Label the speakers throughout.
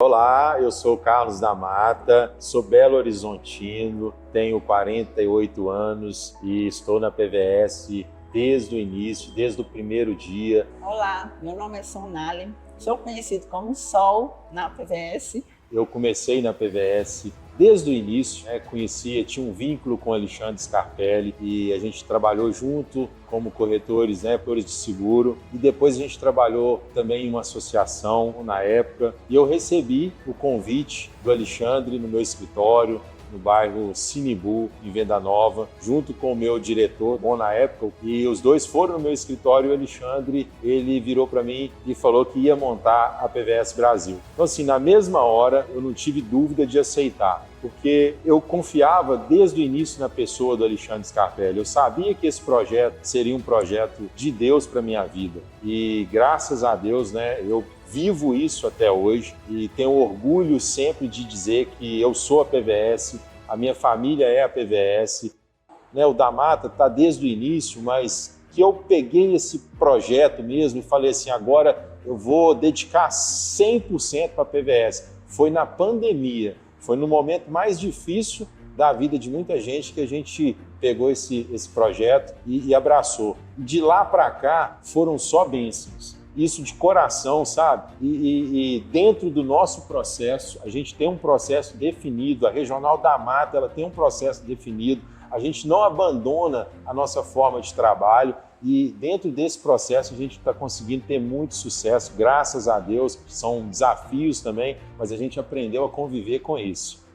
Speaker 1: Olá, eu sou o Carlos da Mata, sou Belo Horizontino, tenho 48 anos e estou na PVS desde o início, desde o primeiro dia.
Speaker 2: Olá, meu nome é Sonali, sou conhecido como Sol na PVS.
Speaker 1: Eu comecei na PVS desde o início, tinha um vínculo com o Alexandre Scarpelli e a gente trabalhou junto como corretores de seguro, e depois a gente trabalhou também em uma associação na época, e eu recebi o convite do Alexandre no meu escritório, no bairro Sinibu, em Venda Nova, junto com o meu diretor, bom na época, e os dois foram no meu escritório. E o Alexandre, ele virou para mim e falou que ia montar a PVS Brasil. Então assim, na mesma hora, eu não tive dúvida de aceitar, porque eu confiava desde o início na pessoa do Alexandre Scarpelli. Eu sabia que esse projeto seria um projeto de Deus para minha vida, e graças a Deus, eu vivo isso até hoje e tenho orgulho sempre de dizer que eu sou a PVS, a minha família é a PVS. O da Mata está desde o início, mas que eu peguei esse projeto mesmo e falei assim, agora eu vou dedicar 100% para a PVS. Foi na pandemia, foi no momento mais difícil da vida de muita gente que a gente pegou esse projeto e abraçou. De lá para cá foram só bênçãos. Isso de coração, sabe? E dentro do nosso processo, a gente tem um processo definido, a Regional da Mata ela tem um processo definido, a gente não abandona a nossa forma de trabalho, e dentro desse processo a gente está conseguindo ter muito sucesso, graças a Deus. São desafios também, mas a gente aprendeu a conviver com isso.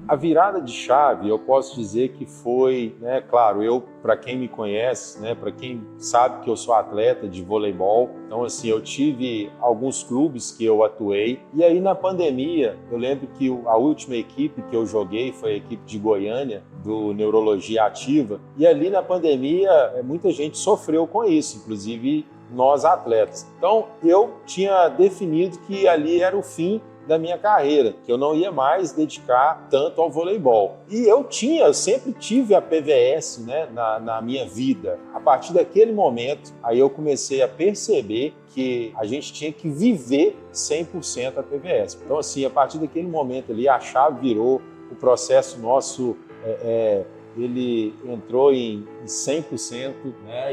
Speaker 1: A virada de chave, eu posso dizer que foi, claro, para quem me conhece, para quem sabe que eu sou atleta de voleibol, então assim, eu tive alguns clubes que eu atuei, e aí na pandemia, eu lembro que a última equipe que eu joguei foi a equipe de Goiânia, do Neurologia Ativa, e ali na pandemia, muita gente sofreu com isso, inclusive nós atletas. Então, eu tinha definido que ali era o fim da minha carreira, que eu não ia mais dedicar tanto ao voleibol. E eu sempre tive a PVS na minha vida. A partir daquele momento, aí eu comecei a perceber que a gente tinha que viver 100% a PVS. Então assim, a partir daquele momento ali, a chave virou, o processo nosso, ele entrou em 100%,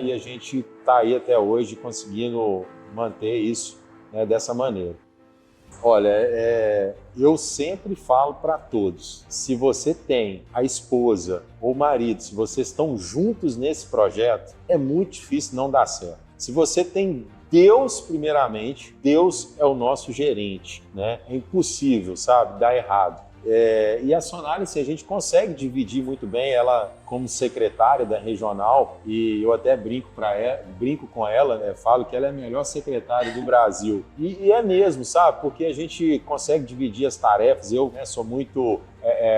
Speaker 1: e a gente está aí até hoje conseguindo manter isso dessa maneira. Olha, eu sempre falo para todos, se você tem a esposa ou o marido, se vocês estão juntos nesse projeto, é muito difícil não dar certo. Se você tem Deus primeiramente, Deus é o nosso gerente, É impossível, sabe, dar errado. E a Sonali, a gente consegue dividir muito bem, ela como secretária da regional, e eu até brinco com ela, falo que ela é a melhor secretária do Brasil. E é mesmo, sabe, porque a gente consegue dividir as tarefas. Eu sou muito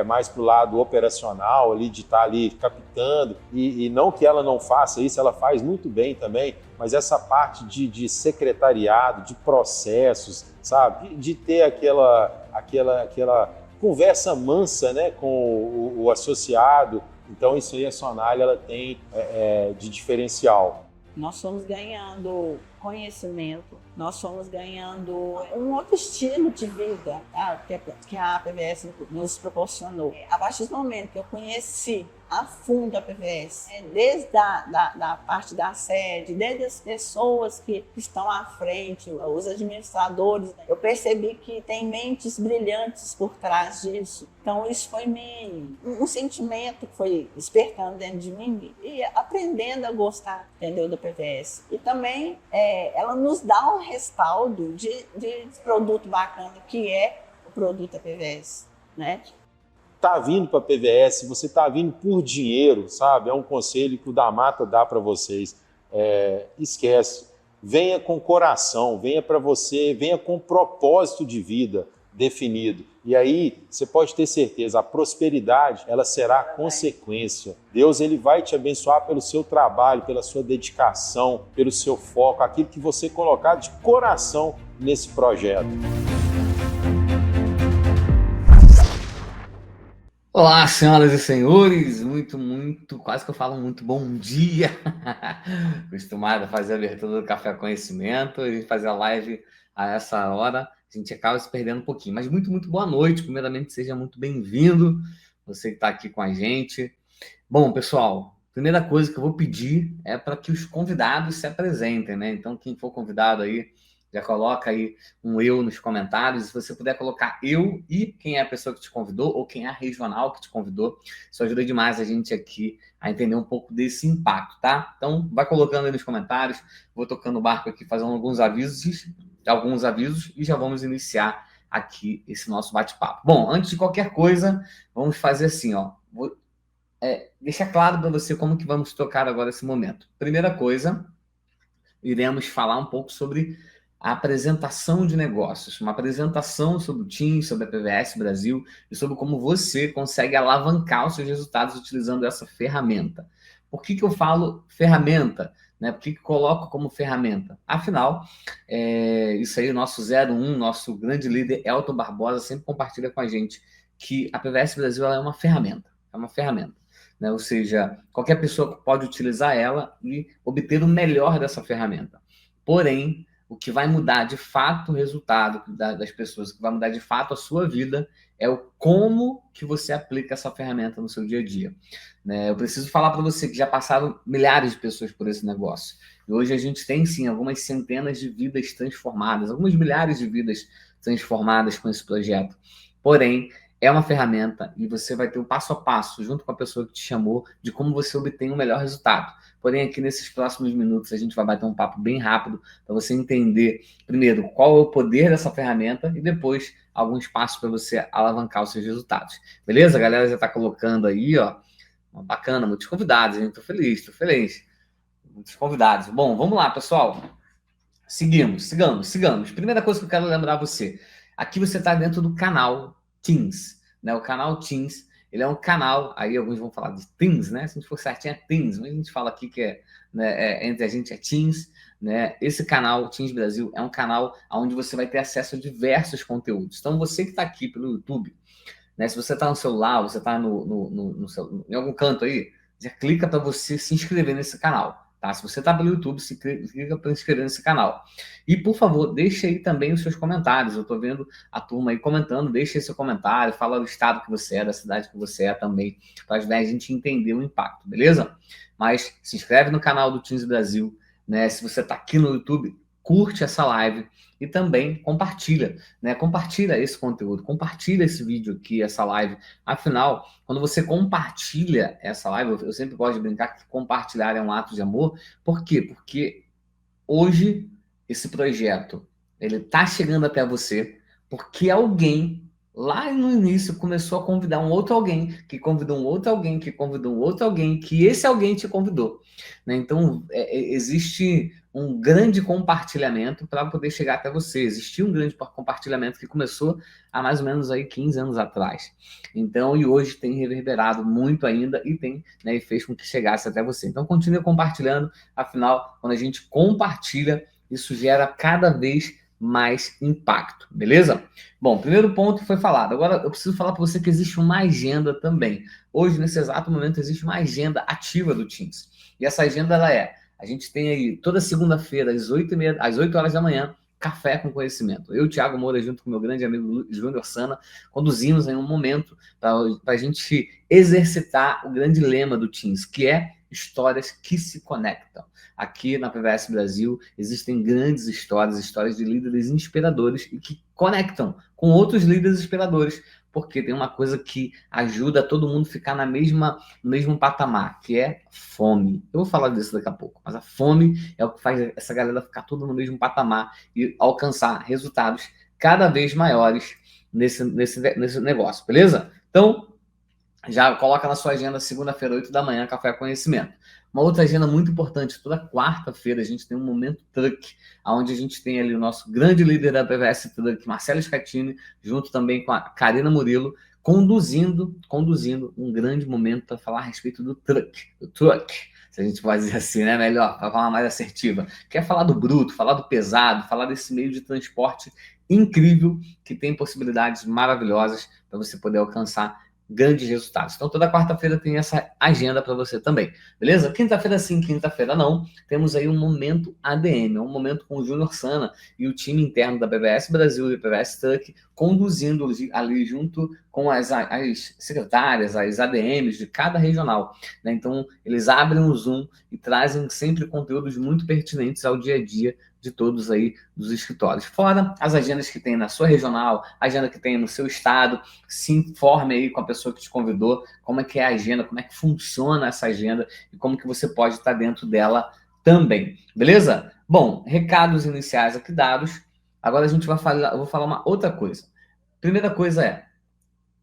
Speaker 1: mais pro lado operacional, ali, de estar ali captando, e não que ela não faça isso, ela faz muito bem também, mas essa parte de secretariado, de processos, sabe, de ter aquela conversa mansa com o associado. Então isso aí a Sonali ela tem de diferencial.
Speaker 2: Nós fomos ganhando conhecimento, nós fomos ganhando um outro estilo de vida, que a PVS nos proporcionou. A partir do momento que eu conheci a fundo a PVS, desde a parte da sede, desde as pessoas que estão à frente, os administradores, eu percebi que tem mentes brilhantes por trás disso. Então isso foi um sentimento que foi despertando dentro de mim e aprendendo a gostar, entendeu, da PVS. E também ela nos dá um respaldo de produto bacana, que é o produto da PVS,
Speaker 1: Tá vindo para a PVS, você tá vindo por dinheiro, sabe? É um conselho que o da Mata dá para vocês. Esquece. Venha com coração, venha para você, venha com propósito de vida definido. E aí, você pode ter certeza, a prosperidade, ela será consequência. Deus, ele vai te abençoar pelo seu trabalho, pela sua dedicação, pelo seu foco, aquilo que você colocar de coração nesse projeto.
Speaker 3: Olá, senhoras e senhores, quase que eu falo muito bom dia. Acostumado a fazer a abertura do Café Conhecimento e fazer a live a essa hora. a gente acaba se perdendo um pouquinho. Mas muito, muito boa noite. Primeiramente, seja muito bem-vindo, você que está aqui com a gente. Bom, pessoal, primeira coisa que eu vou pedir é para que os convidados se apresentem, né? Então, quem for convidado aí, já coloca aí um eu nos comentários. Se você puder colocar eu e quem é a pessoa que te convidou, ou quem é a regional que te convidou, isso ajuda demais a gente aqui a entender um pouco desse impacto, tá? Então, vai colocando aí nos comentários. Vou tocando o barco aqui, fazendo alguns avisos, e já vamos iniciar aqui esse nosso bate-papo. Bom, antes de qualquer coisa, vamos fazer assim, ó. Vou deixar claro para você como que vamos tocar agora esse momento. Primeira coisa, iremos falar um pouco sobre a apresentação de negócios, uma apresentação sobre o Teams, sobre a PVS Brasil e sobre como você consegue alavancar os seus resultados utilizando essa ferramenta. Por que eu falo ferramenta? Né? Por que coloco como ferramenta? Afinal, isso aí o nosso 01, nosso grande líder Elton Barbosa sempre compartilha com a gente que a PVS Brasil ela é uma ferramenta. É uma ferramenta. Né? Ou seja, qualquer pessoa pode utilizar ela e obter o melhor dessa ferramenta. Porém, o que vai mudar de fato o resultado das pessoas, o que vai mudar de fato a sua vida, é o como que você aplica essa ferramenta no seu dia a dia. Né? Eu preciso falar para você que já passaram milhares de pessoas por esse negócio. E hoje a gente tem, sim, algumas centenas de vidas transformadas, algumas milhares de vidas transformadas com esse projeto. Porém, é uma ferramenta e você vai ter um passo a passo, junto com a pessoa que te chamou, de como você obtém o melhor resultado. Porém, aqui nesses próximos minutos, a gente vai bater um papo bem rápido para você entender, primeiro, qual é o poder dessa ferramenta e depois alguns passos para você alavancar os seus resultados. Beleza? A galera já está colocando aí, ó. Bacana, muitos convidados, hein? Tô feliz. Muitos convidados. Bom, vamos lá, pessoal. Sigamos. Primeira coisa que eu quero lembrar você. Aqui você está dentro do canal Teams, né? O canal Teams, ele é um canal, aí alguns vão falar de Teams, né? Se a gente for certinho é Teams, mas a gente fala aqui que entre a gente é Teams, né? Esse canal, Teams Brasil, é um canal onde você vai ter acesso a diversos conteúdos. Então, você que está aqui pelo YouTube, né? Se você está no celular, você está em algum canto aí, já clica para você se inscrever nesse canal. Tá? Se você está pelo YouTube, clica para inscrever nesse canal. E, por favor, deixe aí também os seus comentários. Eu estou vendo a turma aí comentando. Deixe aí seu comentário, fala do estado que você é, da cidade que você é também, para ajudar a gente a entender o impacto, beleza? Mas se inscreve no canal do Teams Brasil, né? Se você está aqui no YouTube, curte essa live e também compartilha, né? Compartilha esse conteúdo, compartilha esse vídeo aqui, essa live. Afinal, quando você compartilha essa live, eu sempre gosto de brincar que compartilhar é um ato de amor. Por quê? Porque hoje esse projeto, ele tá chegando até você porque alguém lá no início começou a convidar um outro alguém, que convidou um outro alguém, que convidou um outro alguém, que esse alguém te convidou. Né? Então, existe um grande compartilhamento para poder chegar até você. Existia um grande compartilhamento que começou há mais ou menos aí 15 anos atrás. Então, e hoje tem reverberado muito ainda e tem, né, e fez com que chegasse até você. Então, continue compartilhando. Afinal, quando a gente compartilha, isso gera cada vez mais impacto, beleza? Bom, primeiro ponto foi falado. Agora eu preciso falar para você que existe uma agenda também. Hoje, nesse exato momento, existe uma agenda ativa do Teams. E essa agenda, a gente tem aí toda segunda-feira, às 8 horas da manhã, Café com Conhecimento. Eu, Thiago Moura, junto com meu grande amigo Júnior Sana, conduzimos em um momento para a gente exercitar o grande lema do Teams, que é histórias que se conectam. Aqui na PVS Brasil existem grandes histórias de líderes inspiradores e que conectam com outros líderes inspiradores, porque tem uma coisa que ajuda todo mundo a ficar no mesmo patamar, que é fome. Eu vou falar disso daqui a pouco, mas a fome é o que faz essa galera ficar tudo no mesmo patamar e alcançar resultados cada vez maiores nesse negócio, beleza? Então, já coloca na sua agenda segunda-feira, 8 da manhã, Café Conhecimento. Uma outra agenda muito importante, toda quarta-feira a gente tem um Momento Truck, onde a gente tem ali o nosso grande líder da PVS Truck, Marcelo Scatini, junto também com a Karina Murilo, conduzindo um grande momento para falar a respeito do truck, se a gente pode dizer assim, né? Melhor, para falar mais assertiva. Quer falar do bruto, falar do pesado, falar desse meio de transporte incrível que tem possibilidades maravilhosas para você poder alcançar grandes resultados. Então, toda quarta-feira tem essa agenda para você também, beleza? Quinta-feira sim, quinta-feira não. Temos aí um Momento ADM, um momento com o Júnior Sana e o time interno da BBS Brasil e BBS Truck, conduzindo ali junto com as secretárias, as ADMs de cada regional, né? Então, eles abrem o Zoom e trazem sempre conteúdos muito pertinentes ao dia a dia de todos aí dos escritórios. Fora as agendas que tem na sua regional, a agenda que tem no seu estado, se informe aí com a pessoa que te convidou, como é que é a agenda, como é que funciona essa agenda e como que você pode estar dentro dela também, beleza? Bom, recados iniciais aqui dados. Agora eu vou falar uma outra coisa. Primeira coisa é,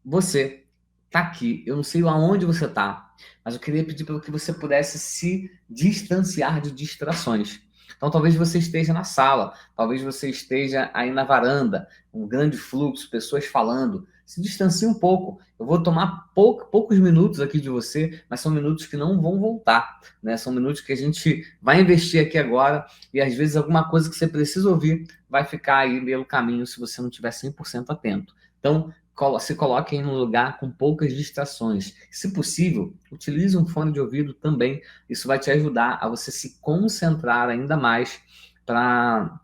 Speaker 3: você tá aqui, eu não sei aonde você tá, mas eu queria pedir para que você pudesse se distanciar de distrações. Então, talvez você esteja na sala, talvez você esteja aí na varanda, um grande fluxo, pessoas falando. Se distancie um pouco. Eu vou tomar poucos minutos aqui de você, mas são minutos que não vão voltar, né? São minutos que a gente vai investir aqui agora e, às vezes, alguma coisa que você precisa ouvir vai ficar aí pelo caminho se você não estiver 100% atento. Então, se coloque em um lugar com poucas distrações. Se possível, utilize um fone de ouvido também. Isso vai te ajudar a você se concentrar ainda mais para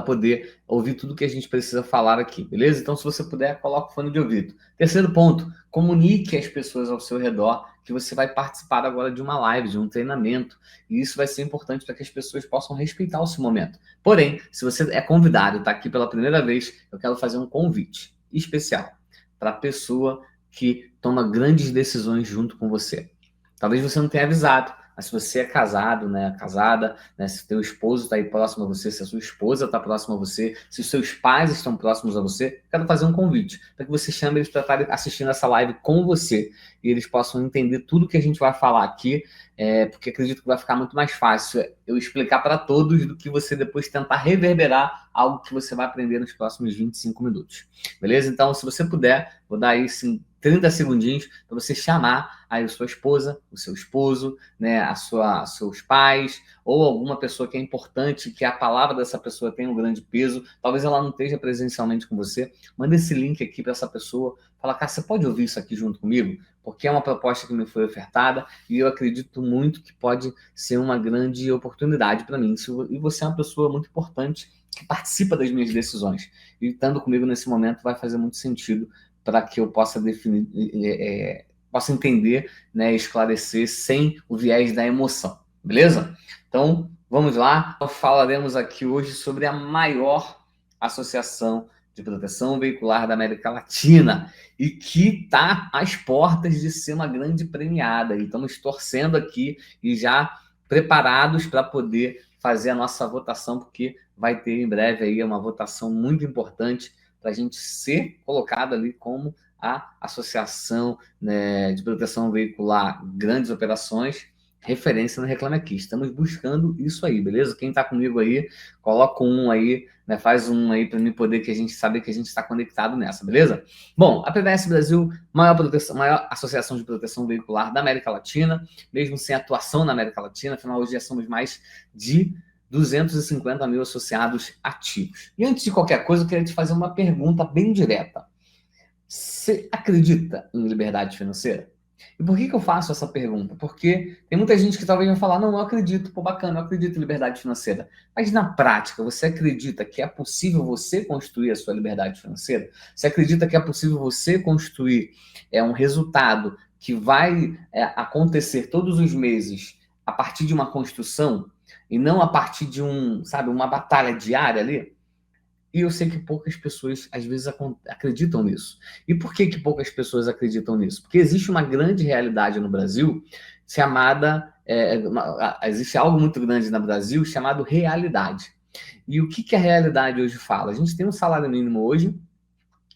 Speaker 3: poder ouvir tudo que a gente precisa falar aqui, beleza? Então, se você puder, coloque o fone de ouvido. Terceiro ponto, comunique às pessoas ao seu redor que você vai participar agora de uma live, de um treinamento. E isso vai ser importante para que as pessoas possam respeitar o seu momento. Porém, se você é convidado e está aqui pela primeira vez, eu quero fazer um convite especial para a pessoa que toma grandes decisões junto com você. Talvez você não tenha avisado, mas se você é casado, né, casada, né, se teu esposo está aí próximo a você, se a sua esposa está próxima a você, se os seus pais estão próximos a você, quero fazer um convite para que você chame eles para estarem assistindo essa live com você e eles possam entender tudo que a gente vai falar aqui, porque acredito que vai ficar muito mais fácil eu explicar para todos do que você depois tentar reverberar algo que você vai aprender nos próximos 25 minutos. Beleza? Então, se você puder, vou dar aí sim 30 segundinhos para você chamar aí a sua esposa, o seu esposo, né, seus pais, ou alguma pessoa que é importante, que a palavra dessa pessoa tem um grande peso. Talvez ela não esteja presencialmente com você. Manda esse link aqui para essa pessoa. Fala, cara, você pode ouvir isso aqui junto comigo? Porque é uma proposta que me foi ofertada e eu acredito muito que pode ser uma grande oportunidade para mim. E você é uma pessoa muito importante que participa das minhas decisões. E estando comigo nesse momento vai fazer muito sentido para que eu possa definir, possa entender, né, esclarecer sem o viés da emoção, beleza? Então, vamos lá. Falaremos aqui hoje sobre a maior associação de proteção veicular da América Latina e que está às portas de ser uma grande premiada. E estamos torcendo aqui e já preparados para poder fazer a nossa votação, porque vai ter em breve aí uma votação muito importante para a gente ser colocado ali como a Associação, né, de Proteção Veicular Grandes Operações, referência no Reclame Aqui. Estamos buscando isso aí, beleza? Quem está comigo aí, coloca um aí, né, faz um aí para mim poder que a gente saber que a gente está conectado nessa, beleza? Bom, a PBS Brasil, maior associação de proteção veicular da América Latina, mesmo sem atuação na América Latina, afinal hoje já somos mais de 250 mil associados ativos. E antes de qualquer coisa, eu queria te fazer uma pergunta bem direta. Você acredita em liberdade financeira? E por que eu faço essa pergunta? Porque tem muita gente que talvez vai falar, não, eu acredito, pô, bacana, eu acredito em liberdade financeira. Mas na prática, você acredita que é possível você construir a sua liberdade financeira? Você acredita que é possível você construir um resultado que vai acontecer todos os meses a partir de uma construção e não a partir de uma batalha diária ali? E eu sei que poucas pessoas, às vezes, acreditam nisso. E por que poucas pessoas acreditam nisso? Porque existe uma grande realidade no Brasil chamada... existe algo muito grande no Brasil chamado realidade. E o que a realidade hoje fala? A gente tem um salário mínimo hoje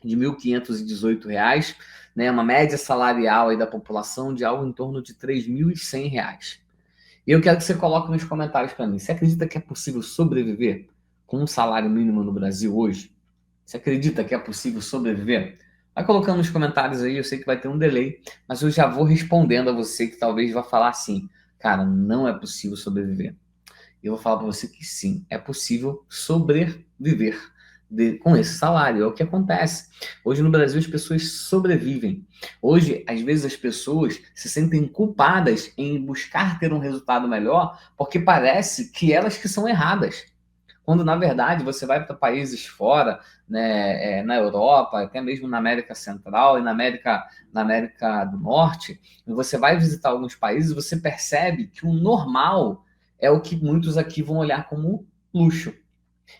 Speaker 3: de R$ 1.518, né, uma média salarial aí da população de algo em torno de R$ 3.100. E eu quero que você coloque nos comentários para mim. Você acredita que é possível sobreviver com um salário mínimo no Brasil hoje? Você acredita que é possível sobreviver? Vai colocando nos comentários aí, eu sei que vai ter um delay, mas eu já vou respondendo a você que talvez vá falar assim, cara, não é possível sobreviver. Eu vou falar para você que sim, é possível sobreviver. com esse salário. É o que acontece. Hoje no Brasil as pessoas sobrevivem. Hoje, às vezes, as pessoas se sentem culpadas em buscar ter um resultado melhor porque parece que elas que são erradas. Quando, na verdade, você vai para países fora, né, na Europa, até mesmo na América Central e na América do Norte, e você vai visitar alguns países, você percebe que o normal é o que muitos aqui vão olhar como luxo.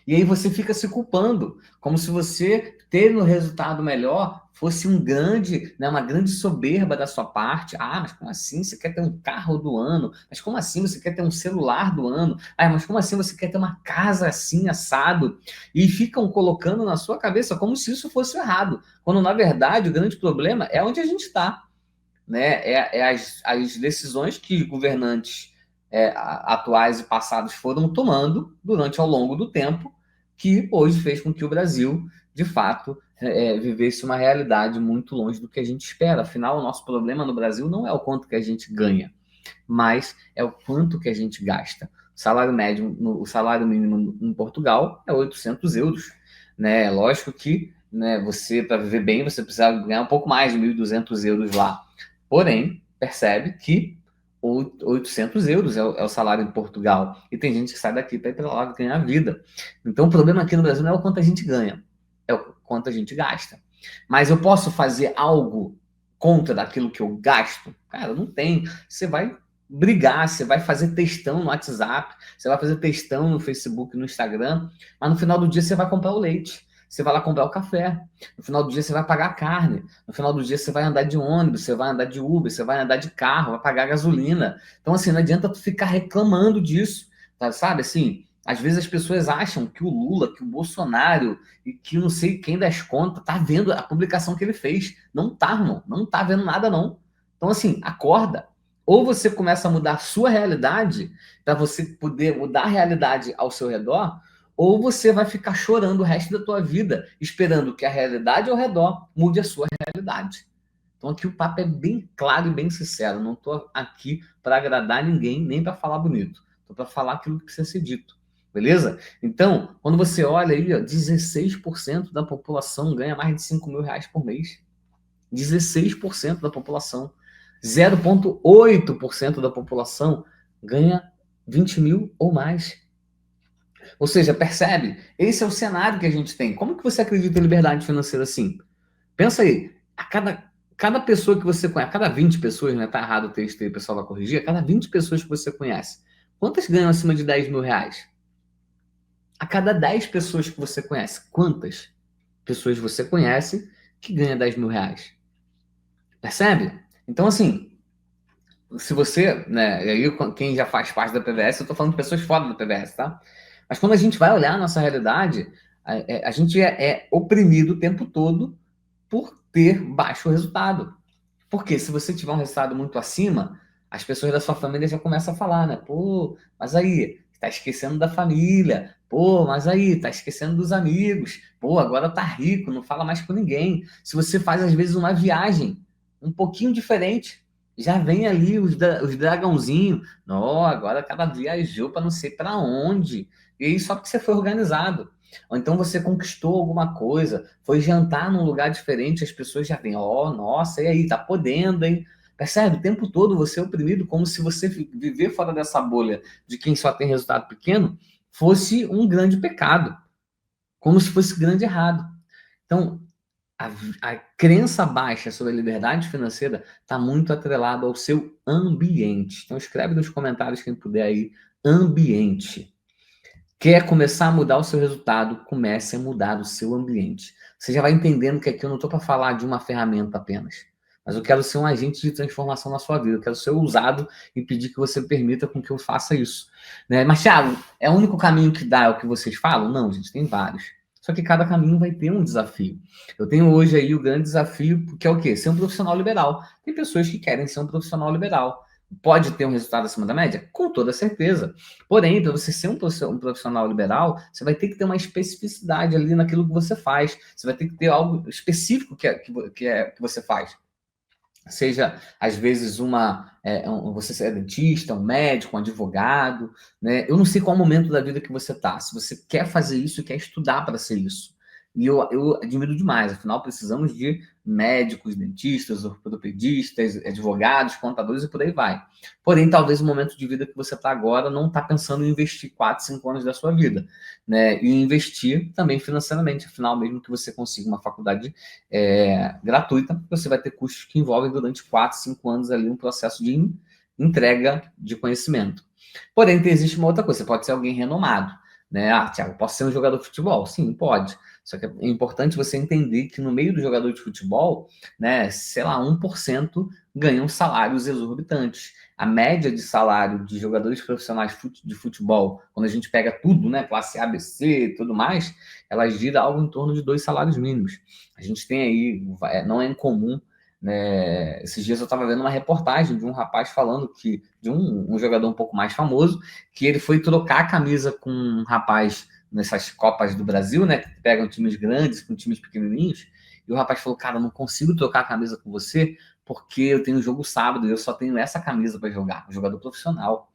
Speaker 3: E aí você fica se culpando, como se você ter um resultado melhor fosse uma grande soberba da sua parte. Ah, mas como assim você quer ter um carro do ano? Mas como assim você quer ter um celular do ano? Ah, mas como assim você quer ter uma casa assim, assado? E ficam colocando na sua cabeça como se isso fosse errado, quando na verdade o grande problema é onde a gente está, né? As decisões que governantes atuais e passados foram tomando ao longo do tempo, que hoje fez com que o Brasil, de fato, vivesse uma realidade muito longe do que a gente espera. Afinal, o nosso problema no Brasil não é o quanto que a gente ganha, mas é o quanto que a gente gasta. O salário mínimo em Portugal é 800 euros. Né? Lógico que, né, você, para viver bem, você precisa ganhar um pouco mais de 1.200 euros lá. Porém, percebe que 800 euros é o salário em Portugal. E tem gente que sai daqui para ir para lá ganhar vida. Então, o problema aqui no Brasil não é o quanto a gente ganha, é o quanto a gente gasta. Mas eu posso fazer algo contra daquilo que eu gasto? Cara, não tem. Você vai brigar, você vai fazer textão no WhatsApp, você vai fazer textão no Facebook, no Instagram, mas no final do dia você vai comprar o leite. Você vai lá comprar o café. No final do dia você vai pagar a carne. No final do dia você vai andar de ônibus, você vai andar de Uber, você vai andar de carro, vai pagar gasolina. Então, assim, não adianta tu ficar reclamando disso, tá? Sabe? Assim, às vezes as pessoas acham que o Lula, que o Bolsonaro e que não sei quem das contas tá vendo a publicação que ele fez. Não tá, irmão. Não tá vendo nada, não. Então, assim, acorda. Ou você começa a mudar a sua realidade para você poder mudar a realidade ao seu redor, ou você vai ficar chorando o resto da tua vida, esperando que a realidade ao redor mude a sua realidade. Então aqui o papo é bem claro e bem sincero. Não estou aqui para agradar ninguém, nem para falar bonito. Estou para falar aquilo que precisa ser dito. Beleza? Então, quando você olha aí, ó, 16% da população ganha mais de 5 mil reais por mês. 16% da população. 0,8% da população ganha 20 mil ou mais. Ou seja, percebe? Esse é o cenário que a gente tem. Como que você acredita em liberdade financeira assim? Pensa aí, cada pessoa que você conhece, a cada 20 pessoas, né? Tá errado o texto aí, o pessoal vai corrigir, a cada 20 pessoas que você conhece, quantas ganham acima de 10 mil reais? A cada 10 pessoas que você conhece, quantas pessoas você conhece que ganha 10 mil reais? Percebe? Então, assim, se você, né, aí quem já faz parte da PVS, eu tô falando de pessoas fora da PVS, tá? Mas quando a gente vai olhar a nossa realidade, a gente é oprimido o tempo todo por ter baixo resultado. Porque se você tiver um resultado muito acima, as pessoas da sua família já começam a falar, né? Pô, mas aí, tá esquecendo da família. Pô, mas aí, tá esquecendo dos amigos. Pô, agora tá rico, não fala mais com ninguém. Se você faz, às vezes, uma viagem um pouquinho diferente, já vem ali os dragãozinhos. Não, agora o cara viajou para não sei para onde. E aí só porque você foi organizado. Ou então você conquistou alguma coisa, foi jantar num lugar diferente, as pessoas já vêm, ó, nossa, e aí, tá podendo, hein? Percebe? O tempo todo você é oprimido, como se você viver fora dessa bolha de quem só tem resultado pequeno fosse um grande pecado, como se fosse grande errado. Então, a crença baixa sobre a liberdade financeira está muito atrelada ao seu ambiente. Então, escreve nos comentários, quem puder aí, ambiente. Quer começar a mudar o seu resultado? Comece a mudar o seu ambiente. Você já vai entendendo que aqui eu não estou para falar de uma ferramenta apenas, mas eu quero ser um agente de transformação na sua vida. Eu quero ser ousado e pedir que você permita com que eu faça isso. Né? Mas, Thiago, é o único caminho que dá é o que vocês falam? Não, gente, tem vários. Só que cada caminho vai ter um desafio. Eu tenho hoje aí o grande desafio, que é o quê? Ser um profissional liberal. Tem pessoas que querem ser um profissional liberal. Pode ter um resultado acima da média? Com toda certeza. Porém, para você ser um profissional liberal, você vai ter que ter uma especificidade ali naquilo que você faz. Você vai ter que ter algo específico que você faz. Seja, às vezes, você é dentista, um médico, um advogado, né? Eu não sei qual momento da vida que você está. Se você quer fazer isso, quer estudar para ser isso. E eu admiro demais, afinal precisamos de médicos, dentistas, ortopedistas, advogados, contadores e por aí vai. Porém, talvez o momento de vida que você está agora não está pensando em investir 4, 5 anos da sua vida, né? E investir também financeiramente, afinal, mesmo que você consiga uma faculdade gratuita, você vai ter custos que envolvem durante 4, 5 anos ali um processo de entrega de conhecimento. Porém, existe uma outra coisa, você pode ser alguém renomado, né? Ah, Thiago, posso ser um jogador de futebol? Sim, pode. Só que é importante você entender que no meio do jogador de futebol, né, sei lá, 1% ganham salários exorbitantes. A média de salário de jogadores profissionais de futebol, quando a gente pega tudo, né, classe A, B, C e tudo mais, ela gira algo em torno de 2 salários mínimos. A gente tem aí, não é incomum, né? Esses dias eu estava vendo uma reportagem de um rapaz falando que, de um jogador um pouco mais famoso, que ele foi trocar a camisa com um rapaz nessas Copas do Brasil, né, que pegam times grandes com times pequenininhos, e o rapaz falou, cara, eu não consigo trocar a camisa com você porque eu tenho jogo sábado e eu só tenho essa camisa para jogar, um jogador profissional.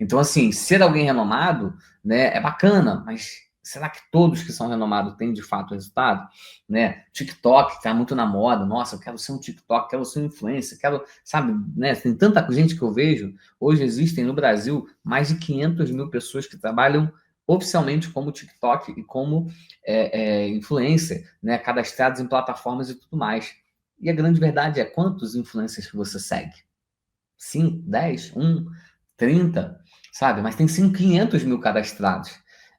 Speaker 3: Então, assim, ser alguém renomado, né, é bacana, mas será que todos que são renomados têm de fato resultado? Né? TikTok está muito na moda. Nossa, eu quero ser um TikTok, quero ser um influencer, quero, sabe, né? Tem tanta gente que eu vejo. Hoje existem no Brasil mais de 500 mil pessoas que trabalham oficialmente como TikTok e como influencer, né? Cadastrados em plataformas e tudo mais. E a grande verdade é quantos influencers que você segue? 5, 10, 1, 30, sabe? Mas tem 500 mil cadastrados.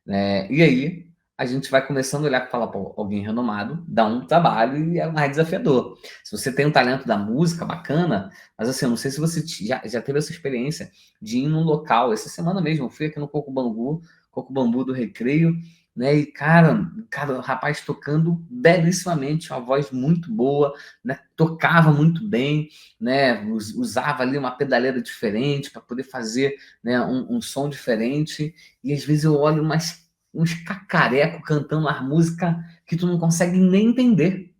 Speaker 3: Né? E aí a gente vai começando a olhar e falar, pô, alguém renomado dá um trabalho e é mais desafiador. Se você tem um talento da música bacana, mas assim, eu não sei se você já teve essa experiência de ir num local. Essa semana mesmo, eu fui aqui no Coco Bambu do Recreio, né? E cara, o rapaz tocando belíssimamente, uma voz muito boa, né? Tocava muito bem, né? Usava ali uma pedaleira diferente para poder fazer, né, um som diferente. E às vezes eu olho uns cacareco cantando a música que tu não consegue nem entender.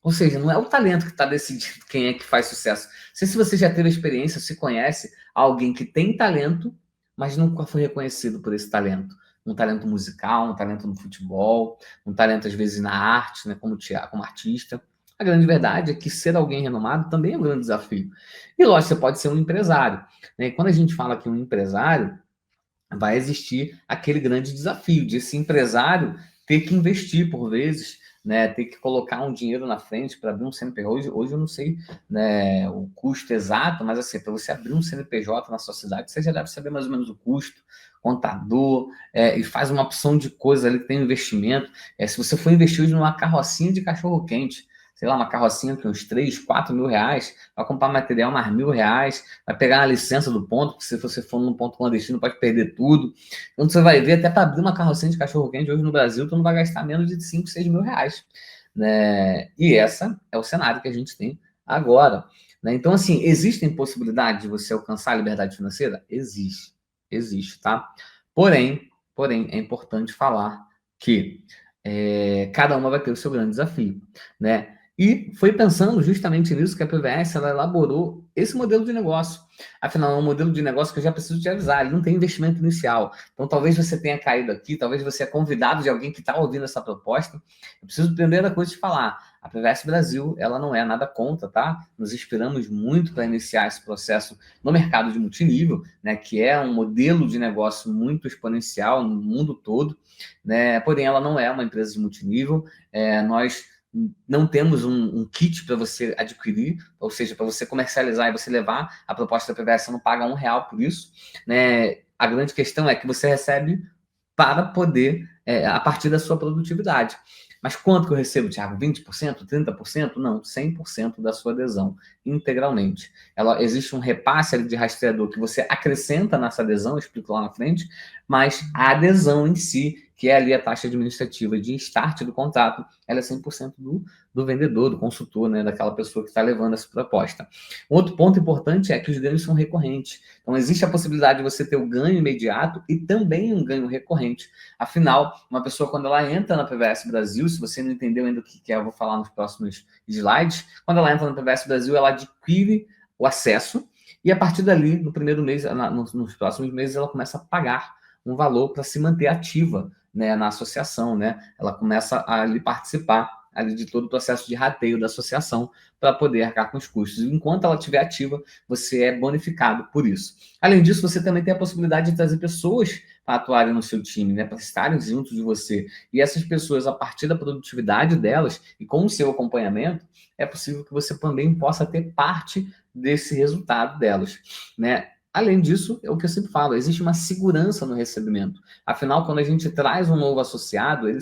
Speaker 3: Ou seja, não é o talento que está decidindo quem é que faz sucesso. Não sei se você já teve experiência, se conhece alguém que tem talento, mas nunca foi reconhecido por esse talento. Um talento musical, um talento no futebol, um talento às vezes na arte, né, como artista. A grande verdade é que ser alguém renomado também é um grande desafio. E lógico, você pode ser um empresário. Né? E quando a gente fala que um empresário, vai existir aquele grande desafio de esse empresário ter que investir por vezes, né, ter que colocar um dinheiro na frente para abrir um CNPJ. Hoje eu não sei, né, o custo exato, mas assim, para você abrir um CNPJ na sua cidade, você já deve saber mais ou menos o custo, contador, e faz uma opção de coisa ali que tem investimento. Se você for investir hoje numa carrocinha de cachorro-quente, sei lá, uma carrocinha com uns 3, 4 mil reais, vai comprar material mais R$ 1.000, vai pegar a licença do ponto, porque se você for num ponto clandestino pode perder tudo. Então você vai ver, até para abrir uma carrocinha de cachorro-quente hoje no Brasil, tu não vai gastar menos de 5, 6 mil reais. Né? E esse é o cenário que a gente tem agora. Né? Então, assim, existem possibilidades de você alcançar a liberdade financeira? Existe, tá? Porém, é importante falar que cada uma vai ter o seu grande desafio, né? E foi pensando justamente nisso que a PVS ela elaborou esse modelo de negócio. Afinal, é um modelo de negócio que eu já preciso te avisar, ele não tem investimento inicial. Então, talvez você tenha caído aqui, talvez você é convidado de alguém que está ouvindo essa proposta. Eu preciso, primeira coisa, te falar, a PVS Brasil, ela não é nada contra, tá? Nos inspiramos muito para iniciar esse processo no mercado de multinível, né? Que é um modelo de negócio muito exponencial no mundo todo, né? Porém, ela não é uma empresa de multinível. Nós não temos um kit para você adquirir, ou seja, para você comercializar e você levar a proposta da PVS, você não paga R$ 1 por isso. Né? A grande questão é que você recebe para poder, a partir da sua produtividade. Mas quanto que eu recebo, Thiago? 20%? 30%? Não, 100% da sua adesão, integralmente. Existe um repasse ali de rastreador que você acrescenta nessa adesão, eu explico lá na frente, mas a adesão em si, que é ali a taxa administrativa de start do contrato, ela é 100% do vendedor, do consultor, né, daquela pessoa que está levando essa proposta. Um outro ponto importante é que os ganhos são recorrentes. Então, existe a possibilidade de você ter o ganho imediato e também um ganho recorrente. Afinal, uma pessoa, quando ela entra na PVS Brasil, se você não entendeu ainda o que é, eu vou falar nos próximos slides, quando ela entra na PVS Brasil, ela adquire o acesso e, a partir dali, no primeiro mês, nos próximos meses, ela começa a pagar um valor para se manter ativa né, na associação, né? Ela começa a ali participar ali de todo o processo de rateio da associação para poder arcar com os custos. Enquanto ela estiver ativa, você é bonificado por isso. Além disso, você também tem a possibilidade de trazer pessoas para atuarem no seu time, né, para estarem junto de você. E essas pessoas, a partir da produtividade delas e com o seu acompanhamento, é possível que você também possa ter parte desse resultado delas, né? Além disso, é o que eu sempre falo, existe uma segurança no recebimento. Afinal, quando a gente traz um novo associado, ele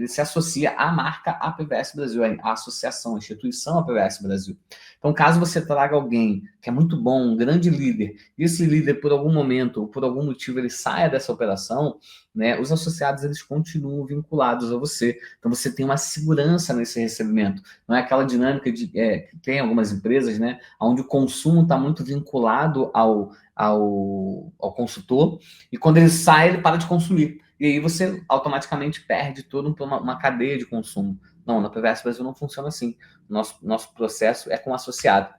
Speaker 3: se associa à marca APVS Brasil, à associação, à instituição APVS Brasil. Então, caso você traga alguém que é muito bom, um grande líder, e esse líder, por algum momento, ou por algum motivo, ele saia dessa operação, né, os associados, eles continuam vinculados a você. Então, você tem uma segurança nesse recebimento. Não é aquela dinâmica que tem algumas empresas, né, onde o consumo está muito vinculado ao consultor, e quando ele sai, ele para de consumir. E aí você automaticamente perde toda uma cadeia de consumo. Não, na PVS Brasil não funciona assim. Nosso processo é com associado.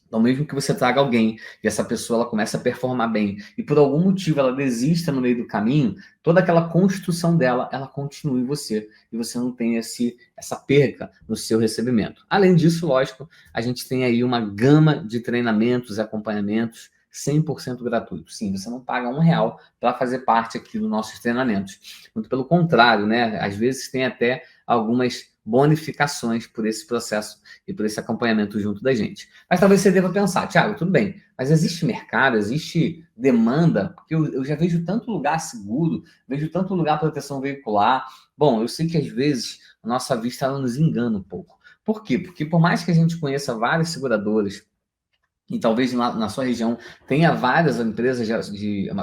Speaker 3: Então, mesmo que você traga alguém e essa pessoa ela começa a performar bem e por algum motivo ela desista no meio do caminho, toda aquela construção dela, ela continua em você e você não tem essa perca no seu recebimento. Além disso, lógico, a gente tem aí uma gama de treinamentos e acompanhamentos 100% gratuito. Sim, você não paga R$1 para fazer parte aqui dos nossos treinamentos. Muito pelo contrário, né? Às vezes tem até algumas bonificações por esse processo e por esse acompanhamento junto da gente. Mas talvez você deva pensar, Thiago, tudo bem, mas existe mercado, existe demanda? Porque eu já vejo tanto lugar seguro, vejo tanto lugar proteção veicular. Bom, eu sei que às vezes a nossa vista ela nos engana um pouco. Por quê? Porque por mais que a gente conheça várias seguradoras, e talvez na sua região tenha várias empresas,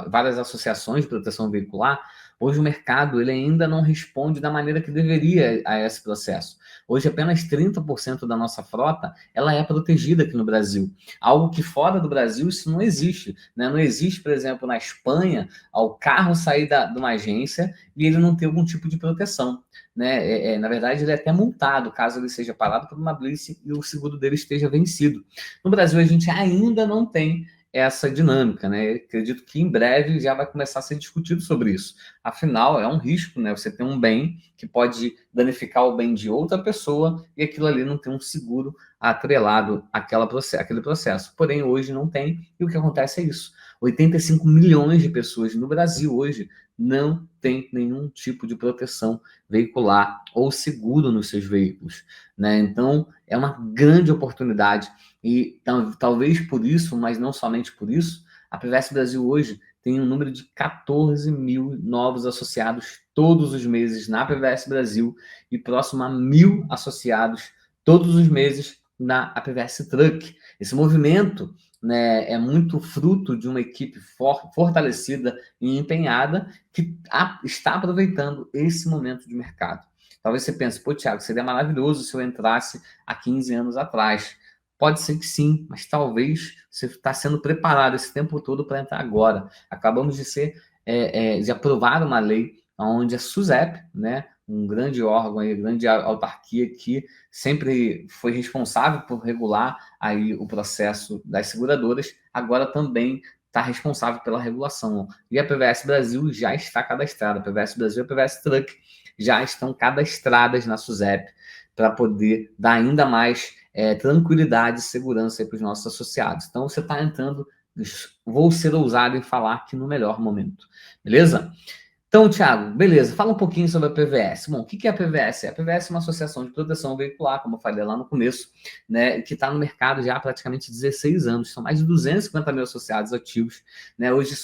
Speaker 3: várias associações de proteção veicular, hoje o mercado ele ainda não responde da maneira que deveria a esse processo. Hoje apenas 30% da nossa frota ela é protegida aqui no Brasil. Algo que fora do Brasil isso não existe. Né? Não existe, por exemplo, na Espanha, o carro sair de uma agência e ele não ter algum tipo de proteção. Né? Na verdade, ele é até multado caso ele seja parado por uma blitz e o seguro dele esteja vencido. No Brasil, a gente ainda não tem essa dinâmica, né? Eu acredito que em breve já vai começar a ser discutido sobre isso. Afinal, é um risco, né? Você tem um bem que pode danificar o bem de outra pessoa e aquilo ali não tem um seguro atrelado àquele processo. Porém, hoje não tem e o que acontece é isso. 85 milhões de pessoas no Brasil hoje não tem nenhum tipo de proteção veicular ou seguro nos seus veículos, né? Então, é uma grande oportunidade e talvez por isso, mas não somente por isso, a PVS Brasil hoje tem um número de 14 mil novos associados todos os meses na PVS Brasil e próximo a 1.000 associados todos os meses na APVS Truck. Esse movimento, né, é muito fruto de uma equipe fortalecida e empenhada que está aproveitando esse momento de mercado. Talvez você pense, pô, Thiago, seria maravilhoso se eu entrasse há 15 anos atrás. Pode ser que sim, mas talvez você está sendo preparado esse tempo todo para entrar agora. Acabamos de aprovar uma lei onde a SUSEP, né, um grande órgão, uma grande autarquia que sempre foi responsável por regular aí o processo das seguradoras, agora também está responsável pela regulação. E a PVS Brasil já está cadastrada. A PVS Brasil e a PVS Truck já estão cadastradas na SUSEP para poder dar ainda mais tranquilidade e segurança para os nossos associados. Então, você está entrando, vou ser ousado em falar que no melhor momento. Beleza? Então, Thiago, beleza, fala um pouquinho sobre a PVS. Bom, o que é a PVS? A PVS é uma associação de proteção veicular, como eu falei lá no começo, né, que está no mercado já há praticamente 16 anos. São mais de 250 mil associados ativos. Né? Hoje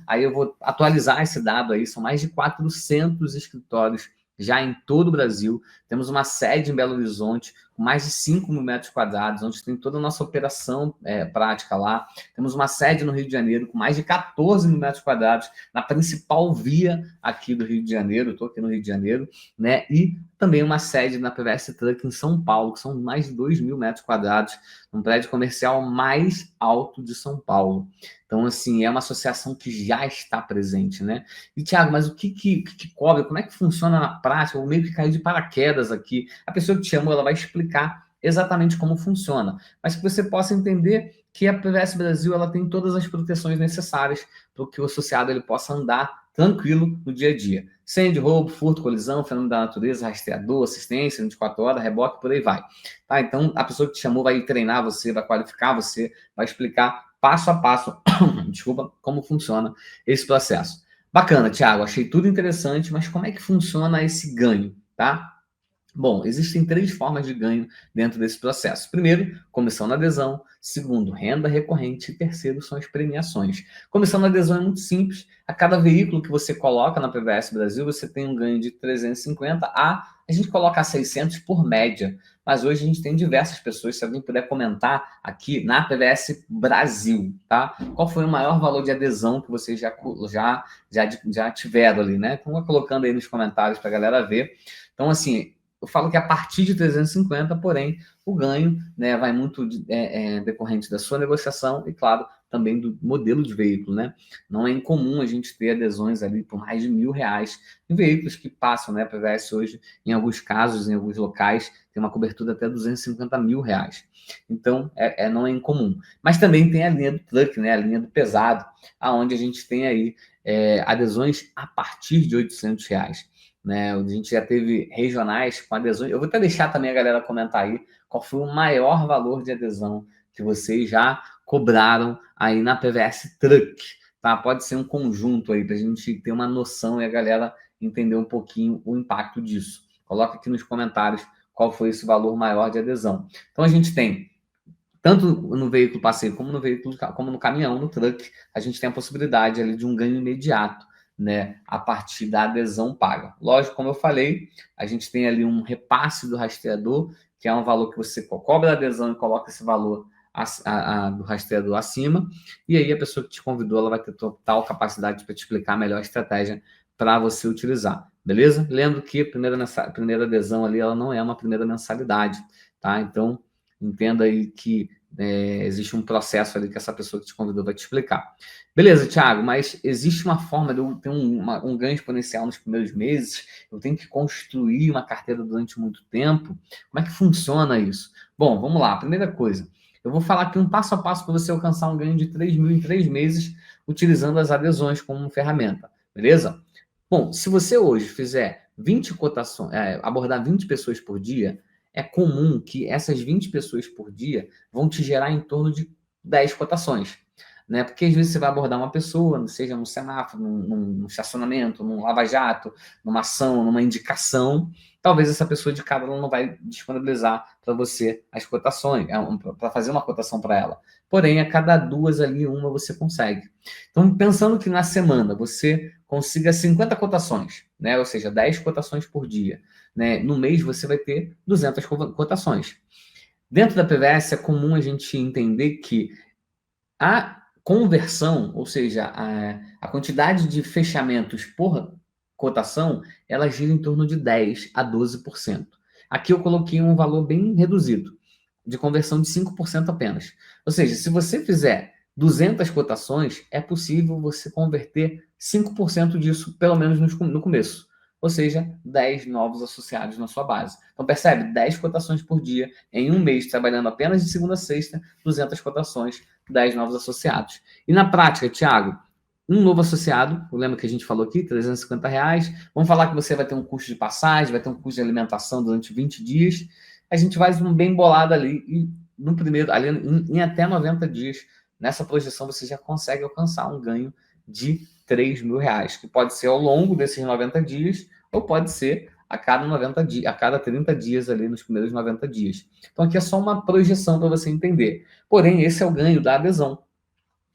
Speaker 3: aí eu vou atualizar esse dado aí, são mais de 400 escritórios já em todo o Brasil. Temos uma sede em Belo Horizonte, com mais de 5 mil metros quadrados, onde tem toda a nossa operação prática lá. Temos uma sede no Rio de Janeiro, com mais de 14 mil metros quadrados, na principal via aqui do Rio de Janeiro. Estou aqui no Rio de Janeiro, né? E também uma sede na PVS Truck em São Paulo, que são mais de 2 mil metros quadrados, um prédio comercial mais alto de São Paulo. Então, assim, é uma associação que já está presente, né? E, Thiago, mas o que cobre? Como é que funciona na prática? Eu meio que caí de paraquedas aqui. A pessoa que te chamou, ela vai explicar exatamente como funciona, mas que você possa entender que a PVS Brasil ela tem todas as proteções necessárias para que o associado ele possa andar tranquilo no dia a dia. Incêndio, roubo, furto, colisão, fenômeno da natureza, rastreador, assistência, 24 horas, reboque, por aí vai. Tá? Então, a pessoa que te chamou vai treinar você, vai qualificar você, vai explicar passo a passo, desculpa, como funciona esse processo. Bacana, Thiago, achei tudo interessante, mas como é que funciona esse ganho, tá? Bom, existem 3 formas de ganho dentro desse processo. Primeiro, comissão na adesão. Segundo, renda recorrente. E terceiro, são as premiações. Comissão na adesão é muito simples. A cada veículo que você coloca na PVS Brasil, você tem um ganho de 350 a gente coloca 600 por média. Mas hoje a gente tem diversas pessoas, se alguém puder comentar aqui na PVS Brasil, tá? Qual foi o maior valor de adesão que vocês já tiveram ali, né? Então, colocando aí nos comentários para a galera ver. Então, assim, eu falo que a partir de 350, porém, o ganho, né, vai muito decorrente da sua negociação e, claro, também do modelo de veículo, né? Não é incomum a gente ter adesões ali por mais de R$1.000 em veículos que passam, né? A PVS hoje, em alguns casos, em alguns locais, tem uma cobertura até R$250 mil. Então, não é incomum. Mas também tem a linha do truck, né? A linha do pesado, aonde a gente tem aí adesões a partir de R$800. Né? A gente já teve regionais com adesões. Eu vou até deixar também a galera comentar aí qual foi o maior valor de adesão que vocês já cobraram aí na PVS Truck, tá? Pode ser um conjunto aí para a gente ter uma noção e a galera entender um pouquinho o impacto disso. Coloca aqui nos comentários qual foi esse valor maior de adesão. Então a gente tem tanto no veículo passeio como no caminhão, no truck, a gente tem a possibilidade ali de um ganho imediato, né, a partir da adesão paga. Lógico, como eu falei, a gente tem ali um repasse do rastreador, que é um valor que você cobra a adesão e coloca esse valor do rastreador acima, e aí a pessoa que te convidou, ela vai ter total capacidade para te explicar a melhor estratégia para você utilizar, beleza? Lembro que a primeira adesão ali, ela não é uma primeira mensalidade, tá? Então, entenda aí que existe um processo ali que essa pessoa que te convidou vai te explicar. Beleza, Thiago, mas existe uma forma de eu ter um ganho exponencial nos primeiros meses? Eu tenho que construir uma carteira durante muito tempo? Como é que funciona isso? Bom, vamos lá. Primeira coisa, eu vou falar aqui um passo a passo para você alcançar um ganho de 3 mil em 3 meses utilizando as adesões como ferramenta, beleza? Bom, se você hoje fizer 20 cotações, abordar 20 pessoas por dia, é comum que essas 20 pessoas por dia vão te gerar em torno de 10 cotações. Né? Porque às vezes você vai abordar uma pessoa, seja num semáforo, num estacionamento, num lava-jato, numa ação, numa indicação, talvez essa pessoa de cara ela não vai disponibilizar para você as cotações, para fazer uma cotação para ela. Porém, a cada 2 ali, uma você consegue. Então, pensando que na semana você consiga 50 cotações, né? Ou seja, 10 cotações por dia, né? No mês você vai ter 200 cotações. Dentro da PVS é comum a gente entender que a conversão, ou seja, a quantidade de fechamentos por cotação, ela gira em torno de 10% a 12%. Aqui eu coloquei um valor bem reduzido, de conversão de 5% apenas. Ou seja, se você fizer 200 cotações, é possível você converter 5% disso, pelo menos no começo. Ou seja, 10 novos associados na sua base. Então, percebe? 10 cotações por dia, em um mês, trabalhando apenas de segunda a sexta, 200 cotações, 10 novos associados. E na prática, Thiago, um novo associado, lembra que a gente falou aqui, R$350. Vamos falar que você vai ter um custo de passagem, vai ter um custo de alimentação durante 20 dias. A gente vai bem bolado ali, e no primeiro, ali em até 90 dias, nessa projeção você já consegue alcançar um ganho de R$3.000, que pode ser ao longo desses 90 dias, ou pode ser a cada 90 dias, a cada 30 dias ali nos primeiros 90 dias. Então aqui é só uma projeção para você entender. Porém, esse é o ganho da adesão.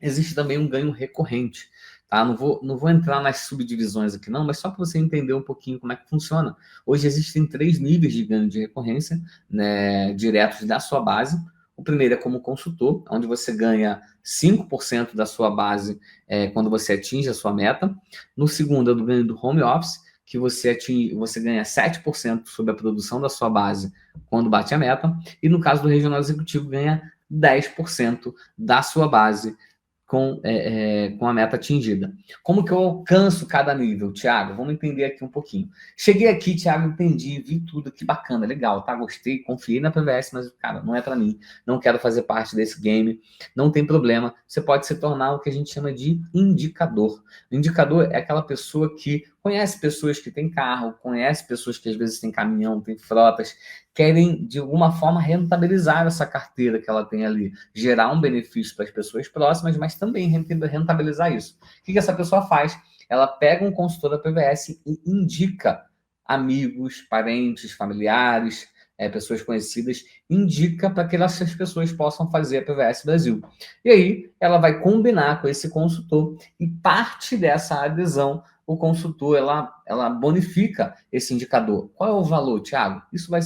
Speaker 3: Existe também um ganho recorrente, tá? Não vou entrar nas subdivisões aqui não, mas só para você entender um pouquinho como é que funciona. Hoje existem 3 níveis de ganho de recorrência, né, diretos da sua base. O primeiro é como consultor, onde você ganha 5% da sua base quando você atinge a sua meta. No segundo é do ganho do home office, que você ganha 7% sobre a produção da sua base quando bate a meta. E no caso do regional executivo, ganha 10% da sua base com a meta atingida. Como que eu alcanço cada nível, Thiago? Vamos entender aqui um pouquinho. Cheguei aqui, Thiago, entendi, vi tudo, que bacana, legal, tá? Gostei, confiei na PVS, mas, cara, não é para mim, não quero fazer parte desse game, não tem problema. Você pode se tornar o que a gente chama de indicador. Indicador é aquela pessoa que conhece pessoas que têm carro, conhece pessoas que às vezes têm caminhão, têm frotas, querem, de alguma forma, rentabilizar essa carteira que ela tem ali, gerar um benefício para as pessoas próximas, mas também rentabilizar isso. O que essa pessoa faz? Ela pega um consultor da PVS e indica amigos, parentes, familiares, pessoas conhecidas, indica para que essas pessoas possam fazer a PVS Brasil. E aí, ela vai combinar com esse consultor e parte dessa adesão o consultor, ela bonifica esse indicador. Qual é o valor, Thiago? Isso vai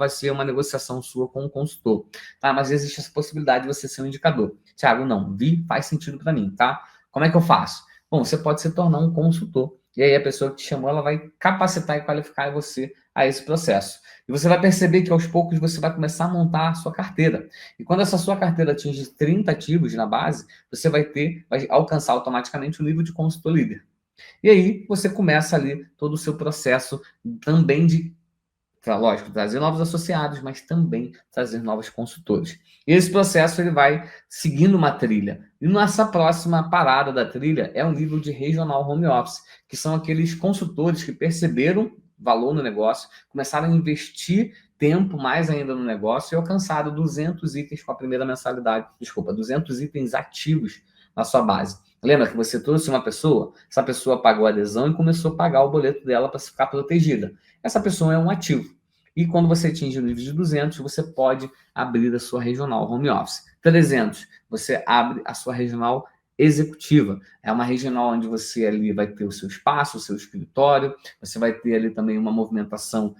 Speaker 3: ser uma negociação sua com o consultor, tá? Mas existe essa possibilidade de você ser um indicador. Thiago, não, faz sentido para mim, tá? Como é que eu faço? Bom, você pode se tornar um consultor. E aí a pessoa que te chamou, ela vai capacitar e qualificar você a esse processo. E você vai perceber que aos poucos você vai começar a montar a sua carteira. E quando essa sua carteira atinge 30 ativos na base, você vai alcançar automaticamente o nível de consultor líder. E aí você começa ali todo o seu processo também de, lógico, trazer novos associados, mas também trazer novos consultores. E esse processo ele vai seguindo uma trilha. E nessa próxima parada da trilha é o nível de regional home office, que são aqueles consultores que perceberam valor no negócio, começaram a investir tempo mais ainda no negócio e alcançaram 200 itens com a primeira mensalidade, 200 itens ativos na sua base. Lembra que você trouxe uma pessoa, essa pessoa pagou a adesão e começou a pagar o boleto dela para ficar protegida. Essa pessoa é um ativo. E quando você atinge o nível de 200, você pode abrir a sua regional home office. 300, você abre a sua regional executiva. É uma regional onde você ali vai ter o seu espaço, o seu escritório, você vai ter ali também uma movimentação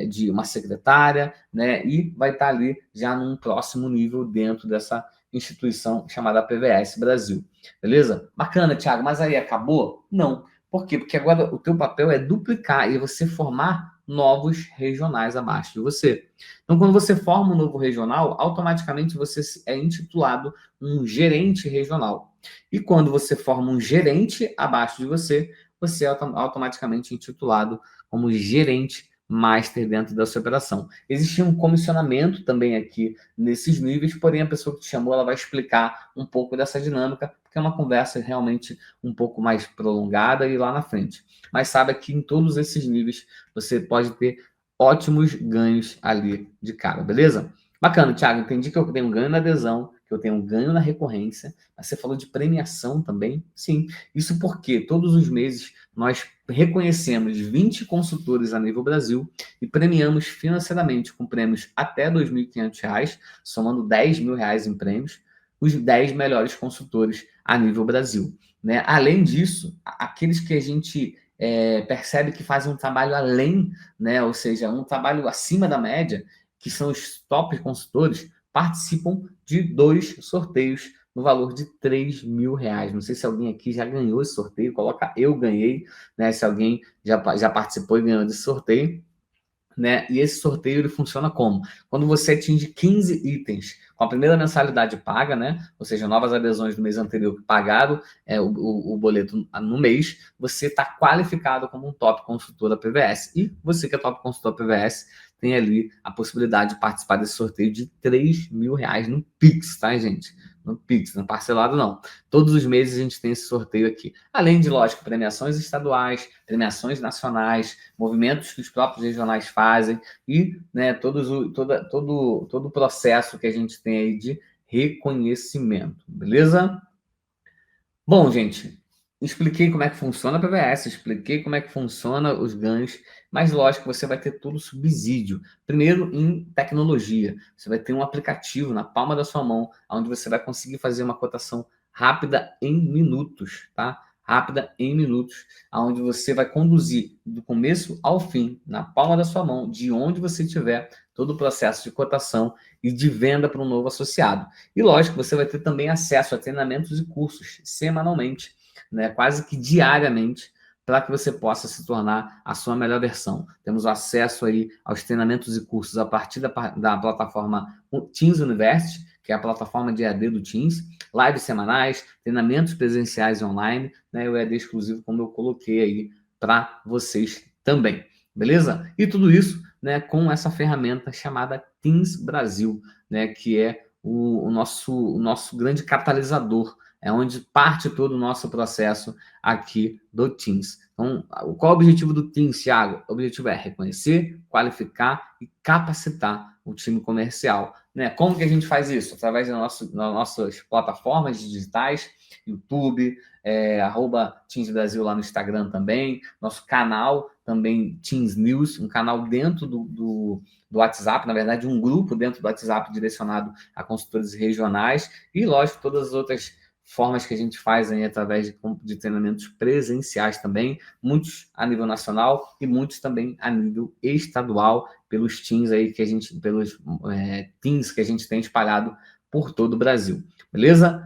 Speaker 3: de uma secretária, né? E vai estar ali já num próximo nível dentro dessa instituição chamada PVS Brasil. Beleza? Bacana, Thiago, mas aí acabou? Não. Por quê? Porque agora o teu papel é duplicar e você formar novos regionais abaixo de você. Então, quando você forma um novo regional, automaticamente você é intitulado um gerente regional. E quando você forma um gerente abaixo de você, você é automaticamente intitulado como gerente master dentro da sua operação. Existe um comissionamento também aqui nesses níveis, porém a pessoa que te chamou, ela vai explicar um pouco dessa dinâmica, porque é uma conversa realmente um pouco mais prolongada e lá na frente. Mas saiba que em todos esses níveis você pode ter ótimos ganhos ali de cara, beleza? Bacana, Thiago, entendi que eu tenho um ganho na adesão, que eu tenho um ganho na recorrência, mas você falou de premiação também? Sim. Isso porque todos os meses nós reconhecemos 20 consultores a nível Brasil e premiamos financeiramente com prêmios até R$ 2.500, somando R$ 10.000 em prêmios, os 10 melhores consultores a nível Brasil. Né? Além disso, aqueles que a gente percebe que fazem um trabalho além, né? Ou seja, um trabalho acima da média, que são os top consultores, participam de 2 sorteios no valor de R$ 3.000. Não sei se alguém aqui já ganhou esse sorteio, coloca eu ganhei, né? Se alguém já participou e ganhou desse sorteio, né? E esse sorteio ele funciona como? Quando você atinge 15 itens com a primeira mensalidade paga, né? Ou seja, novas adesões do mês anterior que pagaram o boleto no mês, você está qualificado como um top consultor da PVS. E você que é top consultor da PVS tem ali a possibilidade de participar desse sorteio de R$ 3.000 no Pix, tá, gente? No Pix, não parcelado não. Todos os meses a gente tem esse sorteio aqui. Além de, lógico, premiações estaduais, premiações nacionais, movimentos que os próprios regionais fazem e, né, todo o processo que a gente tem aí de reconhecimento, beleza? Bom, gente, expliquei como é que funciona a PVS, expliquei como é que funciona os ganhos, mas lógico, você vai ter todo o subsídio. Primeiro, em tecnologia. Você vai ter um aplicativo na palma da sua mão, onde você vai conseguir fazer uma cotação rápida em minutos, tá? Rápida em minutos, onde você vai conduzir do começo ao fim, na palma da sua mão, de onde você estiver, todo o processo de cotação e de venda para um novo associado. E lógico, você vai ter também acesso a treinamentos e cursos semanalmente, né, quase que diariamente, para que você possa se tornar a sua melhor versão. Temos acesso aí aos treinamentos e cursos a partir da plataforma Teams University, que é a plataforma de EAD do Teams, lives semanais, treinamentos presenciais e online, né, o EAD exclusivo, como eu coloquei aí para vocês também, beleza? E tudo isso, né, com essa ferramenta chamada Teams Brasil, né, que é o nosso grande catalisador, é onde parte todo o nosso processo aqui do Teams. Então, qual é o objetivo do Teams, Thiago? O objetivo é reconhecer, qualificar e capacitar o time comercial, né? Como que a gente faz isso? Através das nossas plataformas digitais, YouTube, @Teams Brasil lá no Instagram também, nosso canal também Teams News, um canal dentro do WhatsApp, na verdade um grupo dentro do WhatsApp direcionado a consultores regionais e, lógico, todas as outras formas que a gente faz aí através de treinamentos presenciais também, muitos a nível nacional e muitos também a nível estadual, pelos teams aí que a gente, pelos teams que a gente tem espalhado por todo o Brasil, beleza?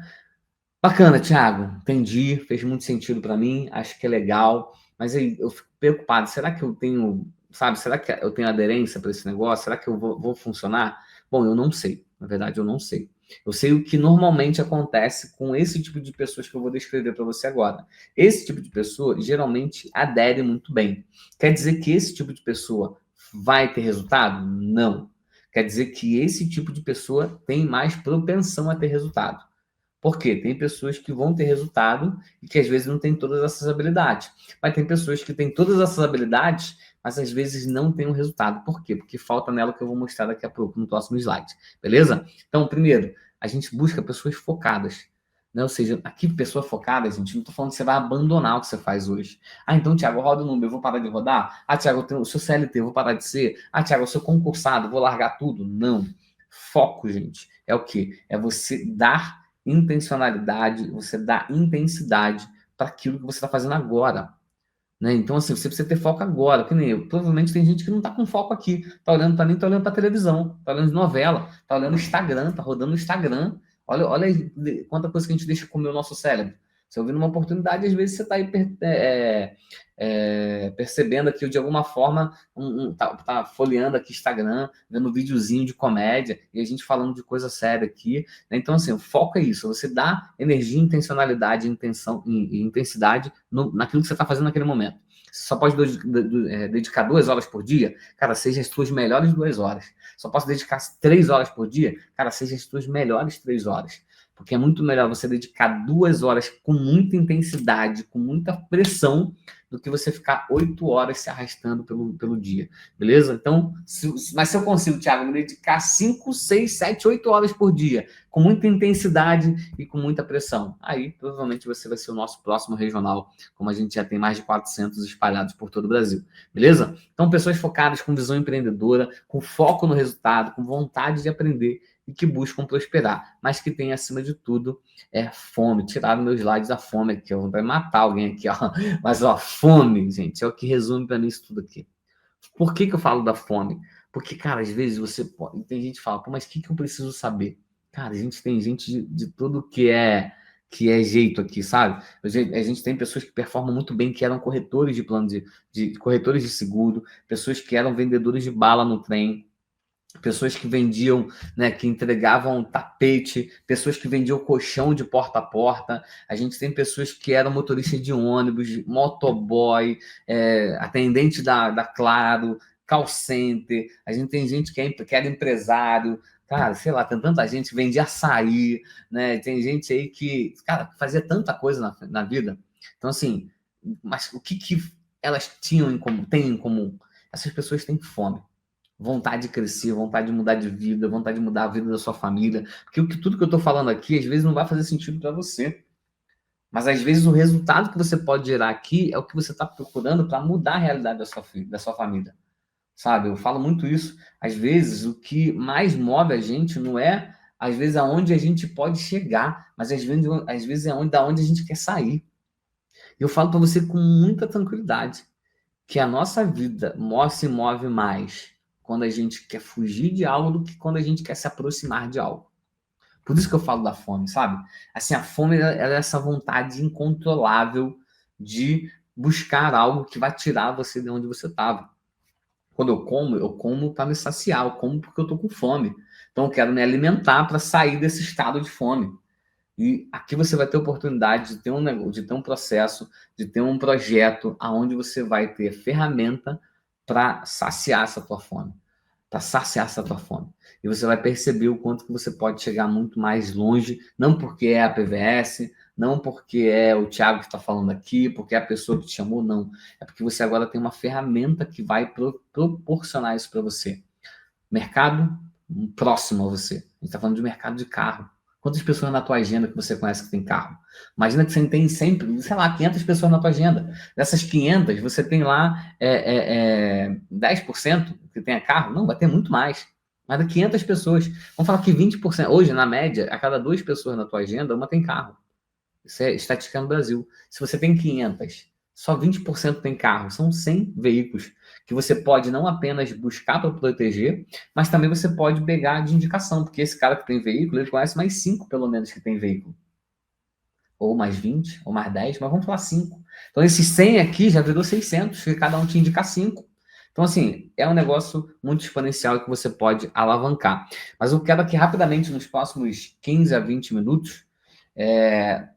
Speaker 3: Bacana, Thiago, entendi, fez muito sentido para mim, acho que é legal, mas aí eu fico preocupado, será que eu tenho, sabe, será que eu tenho aderência para esse negócio? Será que eu vou funcionar? Bom, eu não sei, na verdade eu não sei. Eu sei o que normalmente acontece com esse tipo de pessoas que eu vou descrever para você agora. Esse tipo de pessoa geralmente adere muito bem. Quer dizer que esse tipo de pessoa vai ter resultado? Não. Quer dizer que esse tipo de pessoa tem mais propensão a ter resultado. Por quê? Tem pessoas que vão ter resultado e que às vezes não têm todas essas habilidades. Mas tem pessoas que têm todas essas habilidades, mas às vezes não têm um resultado. Por quê? Porque falta nela que eu vou mostrar daqui a pouco no próximo slide. Beleza? Então, primeiro, a gente busca pessoas focadas. Né? Ou seja, aqui, pessoa focada, gente, não estou falando que você vai abandonar o que você faz hoje. Ah, então, Thiago, roda o número, eu vou parar de rodar? Ah, Thiago, eu sou CLT, eu vou parar de ser? Ah, Thiago, eu sou concursado, vou largar tudo? Não. Foco, gente, é o quê? É você dar intencionalidade, você dá intensidade para aquilo que você está fazendo agora. Né? Então, assim, você precisa ter foco agora, que nem eu. Provavelmente tem gente que não está com foco aqui. Tá olhando para mim, tá olhando para televisão, tá olhando novela, tá olhando Instagram, tá rodando o Instagram. Olha aí quanta coisa que a gente deixa comer o nosso cérebro. Você ouvindo uma oportunidade, às vezes você está aí percebendo aqui de alguma forma, tá folheando aqui Instagram, vendo um videozinho de comédia e a gente falando de coisa séria aqui. Né? Então, assim, o foco é isso, você dá energia, intencionalidade, intenção e intensidade naquilo que você está fazendo naquele momento. Você só pode dedicar 2 horas por dia? Cara, seja as suas melhores 2 horas. Só posso dedicar 3 horas por dia? Cara, seja as suas melhores 3 horas. Porque é muito melhor você dedicar 2 horas com muita intensidade, com muita pressão, do que você ficar 8 horas se arrastando pelo dia. Beleza? Então, mas se eu consigo, Thiago, me dedicar 5, 6, 7, 8 horas por dia, com muita intensidade e com muita pressão, aí provavelmente você vai ser o nosso próximo regional, como a gente já tem mais de 400 espalhados por todo o Brasil. Beleza? Então, pessoas focadas, com visão empreendedora, com foco no resultado, com vontade de aprender, e que buscam prosperar, mas que tem, acima de tudo, fome. Tiraram meus slides da fome aqui, ó. Vai matar alguém aqui, ó. Mas, ó, fome, gente, é o que resume para mim isso tudo aqui. Por que eu falo da fome? Porque, cara, às vezes você pode... Tem gente que fala, pô, mas o que eu preciso saber? Cara, a gente tem gente de tudo que é jeito aqui, sabe? A gente tem pessoas que performam muito bem, que eram corretores de plano de corretores de seguro, pessoas que eram vendedores de bala no trem, pessoas que vendiam, né, que entregavam tapete, pessoas que vendiam colchão de porta a porta. A gente tem pessoas que eram motoristas de ônibus, motoboy, atendente da Claro, call center. A gente tem gente que era empresário. Cara, sei lá, tem tanta gente que vendia açaí, né? Tem gente aí que, cara, fazia tanta coisa na vida. Então, assim, mas o que elas têm em comum? Essas pessoas têm fome. Vontade de crescer, vontade de mudar de vida, vontade de mudar a vida da sua família. Porque tudo que eu estou falando aqui, às vezes, não vai fazer sentido para você. Mas, às vezes, o resultado que você pode gerar aqui é o que você está procurando para mudar a realidade da sua família. Sabe? Eu falo muito isso. Às vezes, o que mais move a gente não é, às vezes, aonde a gente pode chegar, mas, às vezes é da onde a gente quer sair. Eu falo para você com muita tranquilidade que a nossa vida se move mais quando a gente quer fugir de algo do que quando a gente quer se aproximar de algo. Por isso que eu falo da fome, sabe? Assim, a fome ela é essa vontade incontrolável de buscar algo que vai tirar você de onde você estava. Quando eu como para me saciar, eu como porque eu estou com fome. Então, eu quero me alimentar para sair desse estado de fome. E aqui você vai ter oportunidade de ter um negócio, de ter um processo, de ter um projeto aonde você vai ter ferramenta para saciar essa tua fome, para saciar essa tua fome. E você vai perceber o quanto que você pode chegar muito mais longe, não porque é a PVS, não porque é o Thiago que está falando aqui, porque é a pessoa que te chamou, não. É porque você agora tem uma ferramenta que vai proporcionar isso para você. Mercado próximo a você. A gente está falando de mercado de carro. Quantas pessoas na tua agenda que você conhece que tem carro? Imagina que você tem sempre, sei lá, 500 pessoas na tua agenda. Dessas 500, você tem lá 10% que tenha carro? Não, vai ter muito mais. Mas de 500 pessoas. Vamos falar que 20%. Hoje, na média, a cada 2 pessoas na tua agenda, uma tem carro. Isso é estatística no Brasil. Se você tem 500, só 20% tem carro. São 100 veículos que você pode não apenas buscar para proteger, mas também você pode pegar de indicação, porque esse cara que tem veículo, ele conhece mais 5, pelo menos, que tem veículo. Ou mais 20, ou mais 10, mas vamos falar 5. Então, esses 100 aqui já virou 600, que cada um te indica 5. Então, assim, é um negócio muito exponencial que você pode alavancar. Mas eu quero aqui, rapidamente, nos próximos 15 a 20 minutos,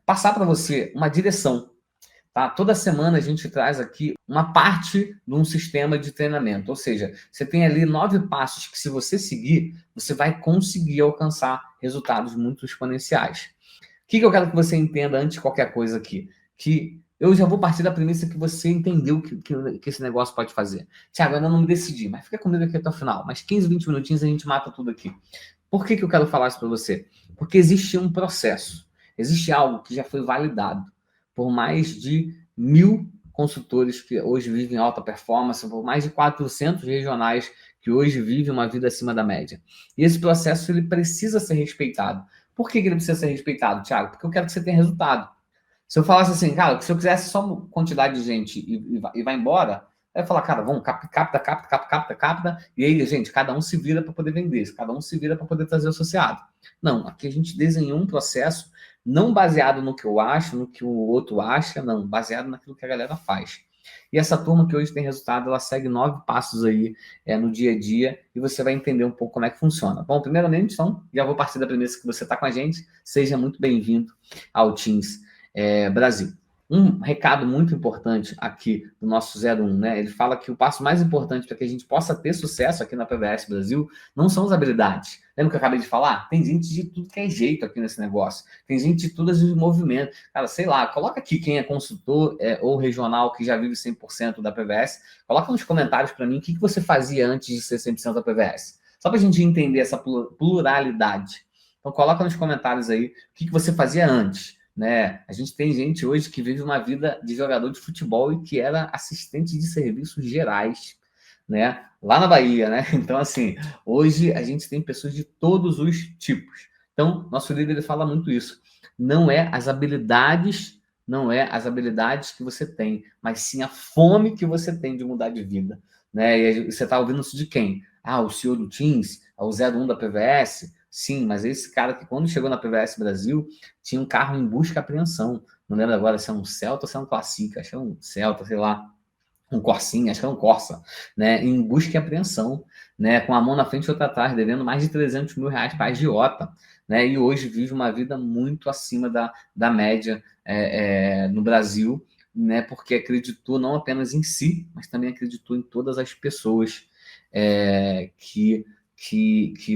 Speaker 3: passar para você uma direção. Tá? Toda semana a gente traz aqui uma parte de um sistema de treinamento. Ou seja, você tem ali 9 passos que, se você seguir, você vai conseguir alcançar resultados muito exponenciais. O que eu quero que você entenda antes de qualquer coisa aqui? Que eu já vou partir da premissa que você entendeu que esse negócio pode fazer. Thiago, ainda não me decidi, mas fica comigo aqui até o final. Mais 15, 20 minutinhos a gente mata tudo aqui. Por que eu quero falar isso para você? Porque existe um processo. Existe algo que já foi validado por mais de 1.000 consultores que hoje vivem alta performance, por mais de 400 regionais que hoje vivem uma vida acima da média. E esse processo ele precisa ser respeitado. Por que ele precisa ser respeitado, Thiago? Porque eu quero que você tenha resultado. Se eu falasse assim, cara, se eu quisesse só uma quantidade de gente e vai embora, eu ia falar, cara, vamos, capta, e aí, gente, cada um se vira para poder vender, cada um se vira para poder trazer o associado. Não, aqui a gente desenhou um processo não baseado no que eu acho, no que o outro acha, não, baseado naquilo que a galera faz. E essa turma que hoje tem resultado, ela segue 9 passos aí no dia a dia, e você vai entender um pouco como é que funciona. Bom, primeiramente, então, já vou partir da premissa que você está com a gente, seja muito bem-vindo ao Teams Brasil. Um recado muito importante aqui do nosso 01, né? Ele fala que o passo mais importante para que a gente possa ter sucesso aqui na PVS Brasil não são as habilidades. Lembra que eu acabei de falar? Tem gente de tudo que é jeito aqui nesse negócio. Tem gente de todos os movimentos. Cara, sei lá, coloca aqui quem é consultor ou regional que já vive 100% da PVS. Coloca nos comentários para mim o que você fazia antes de ser 100% da PVS. Só para a gente entender essa pluralidade. Então, coloca nos comentários aí o que você fazia antes. Né? A gente tem gente hoje que vive uma vida de jogador de futebol e que era assistente de serviços gerais, né? Lá na Bahia, né? Então, assim, hoje a gente tem pessoas de todos os tipos. Então, nosso líder ele fala muito isso. Não é as habilidades que você tem, mas sim a fome que você tem de mudar de vida, né? E você está ouvindo isso de quem? Ah, o CEO do Teams, o 01 da PVS. Sim, mas esse cara que quando chegou na PVS Brasil, tinha um carro em busca e apreensão. Não lembro agora se é um Celta ou se é um Classic. Acho que é um Celta, sei lá. Um Corsinha, acho que é um Corsa. Né? Em busca e apreensão. Né? Com a mão na frente e outra atrás, devendo mais de 300 mil reais para a agiota. Né? E hoje vive uma vida muito acima da média no Brasil. Né? Porque acreditou não apenas em si, mas também acreditou em todas as pessoas que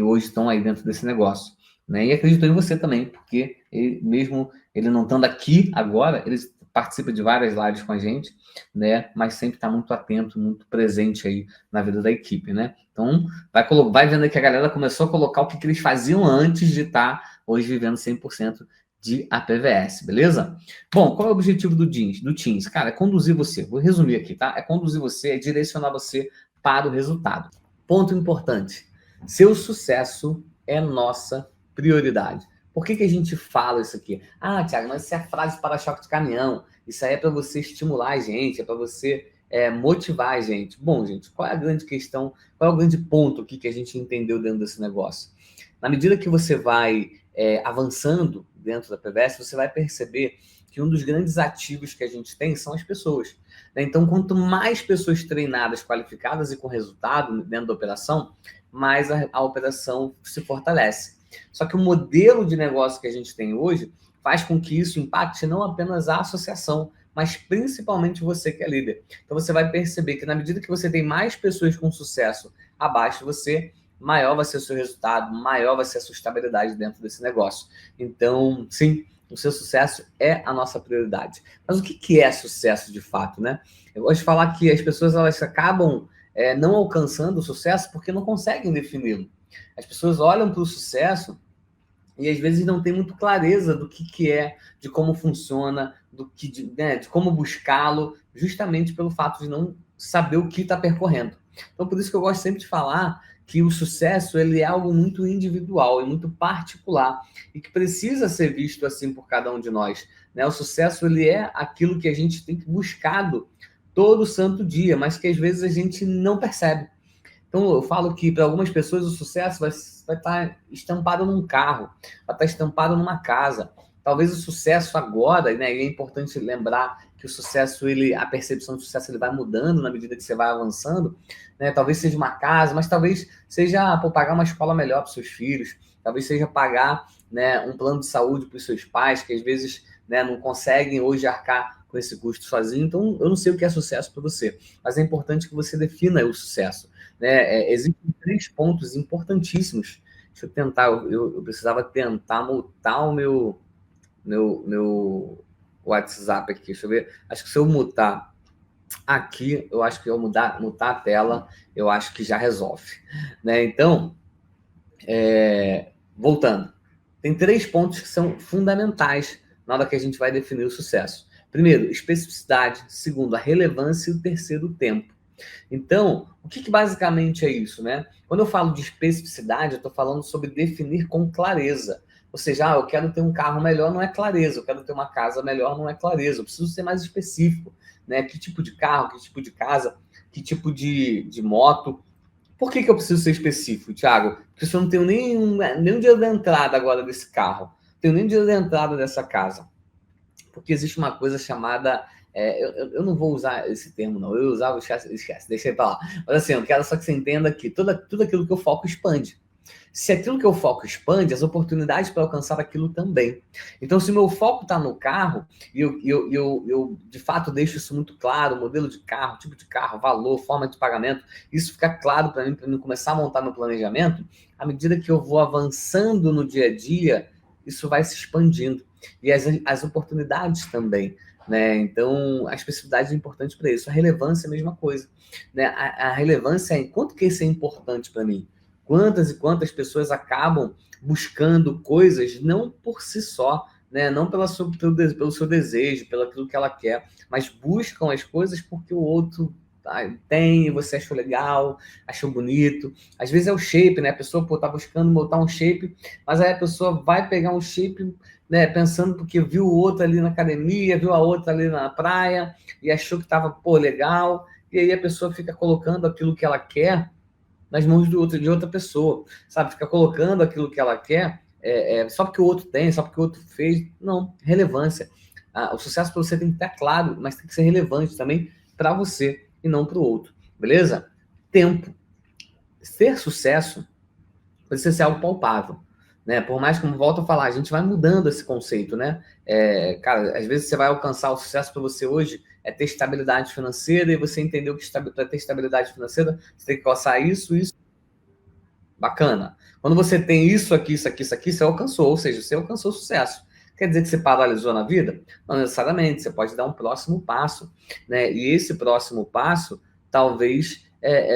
Speaker 3: hoje estão aí dentro desse negócio, né? E acreditou em você também, porque mesmo ele não estando aqui agora, ele participa de várias lives com a gente, né? Mas sempre está muito atento, muito presente aí na vida da equipe, né? Então, vai vendo aí que a galera começou a colocar o que eles faziam antes de estar hoje vivendo 100% de APVS, beleza? Bom, qual é o objetivo do Teams? Cara, é conduzir você. Vou resumir aqui, tá? É conduzir você, é direcionar você para o resultado. Ponto importante. Seu sucesso é nossa prioridade. Por que a gente fala isso aqui? Ah, Thiago, mas isso é frase para-choque de caminhão. Isso aí é para você estimular a gente, é para você motivar a gente. Bom, gente, qual é a grande questão, qual é o grande ponto aqui que a gente entendeu dentro desse negócio? Na medida que você vai avançando dentro da PVS, você vai perceber que um dos grandes ativos que a gente tem são as pessoas, né? Então, quanto mais pessoas treinadas, qualificadas e com resultado dentro da operação, mais a operação se fortalece. Só que o modelo de negócio que a gente tem hoje faz com que isso impacte não apenas a associação, mas principalmente você que é líder. Então, você vai perceber que na medida que você tem mais pessoas com sucesso abaixo de você, maior vai ser o seu resultado, maior vai ser a sua estabilidade dentro desse negócio. Então, sim, o seu sucesso é a nossa prioridade. Mas o que é sucesso de fato, né? Eu gosto de falar que as pessoas elas acabam não alcançando o sucesso porque não conseguem defini-lo. As pessoas olham para o sucesso e às vezes não tem muito clareza do que é, de como funciona, de como buscá-lo, justamente pelo fato de não saber o que está percorrendo. Então, por isso que eu gosto sempre de falar que o sucesso ele é algo muito individual e muito particular e que precisa ser visto assim por cada um de nós, né? O sucesso ele é aquilo que a gente tem buscado todo santo dia, mas que às vezes a gente não percebe. Então, eu falo que para algumas pessoas o sucesso vai estar estampado num carro, vai estar estampado numa casa. Talvez o sucesso agora, né? E é importante lembrar que o sucesso, a percepção de sucesso ele vai mudando na medida que você vai avançando, né? Talvez seja uma casa, mas talvez seja pagar uma escola melhor para os seus filhos, talvez seja pagar, né, um plano de saúde para os seus pais, que às vezes, né, não conseguem hoje arcar com esse custo sozinho. Então, eu não sei o que é sucesso para você, mas é importante que você defina o sucesso, né? Existem 3 pontos importantíssimos. Deixa eu tentar, eu precisava tentar mutar o meu WhatsApp aqui. Deixa eu ver. Acho que se eu mutar aqui, eu acho que eu mutar a tela, eu acho que já resolve, né? Então, voltando, tem 3 pontos que são fundamentais na hora que a gente vai definir o sucesso. Primeiro, especificidade. Segundo, a relevância. E o terceiro, o tempo. Então, o que basicamente é isso, né? Quando eu falo de especificidade, eu estou falando sobre definir com clareza. Ou seja, eu quero ter um carro melhor, não é clareza. Eu quero ter uma casa melhor, não é clareza. Eu preciso ser mais específico, né? Que tipo de carro, que tipo de casa, que tipo de moto. Por que eu preciso ser específico, Thiago? Porque se eu não tenho nem dia da entrada agora desse carro, não tenho nem dia da entrada dessa casa. Porque existe uma coisa chamada... eu não vou usar esse termo, não. Eu usava, esquece, deixa ele para lá. Mas assim, eu quero só que você entenda que tudo aquilo que eu foco expande. Se aquilo que eu foco expande, as oportunidades para alcançar aquilo também. Então, se o meu foco está no carro, e eu de fato deixo isso muito claro, modelo de carro, tipo de carro, valor, forma de pagamento, isso fica claro para mim começar a montar meu planejamento, à medida que eu vou avançando no dia a dia, isso vai se expandindo. E as oportunidades também, né? Então, a especificidade é importante para isso. A relevância é a mesma coisa, né? A relevância é quanto que isso é importante para mim. Quantas e quantas pessoas acabam buscando coisas não por si só, né? Não pelo seu desejo, pelo aquilo que ela quer, mas buscam as coisas porque o outro tem, você achou legal, achou bonito. Às vezes é o shape, né? A pessoa tá buscando botar um shape, mas aí a pessoa vai pegar um shape, né, pensando porque viu o outro ali na academia, viu a outra ali na praia e achou que estava, legal. E aí a pessoa fica colocando aquilo que ela quer nas mãos de outra pessoa, sabe? Fica colocando aquilo que ela quer só porque o outro tem, só porque o outro fez. Não, relevância. O sucesso para você tem que estar claro, mas tem que ser relevante também para você e não para o outro, beleza? Tempo. Ter sucesso precisa ser algo palpável, né? Por mais que, como volto a falar, a gente vai mudando esse conceito, né? Cara, às vezes você vai alcançar o sucesso para você hoje é ter estabilidade financeira e você entendeu que para ter estabilidade financeira você tem que alcançar isso. Bacana. Quando você tem isso aqui, você alcançou, ou seja, você alcançou o sucesso. Quer dizer que você paralisou na vida? Não necessariamente, você pode dar um próximo passo, né? E esse próximo passo, talvez,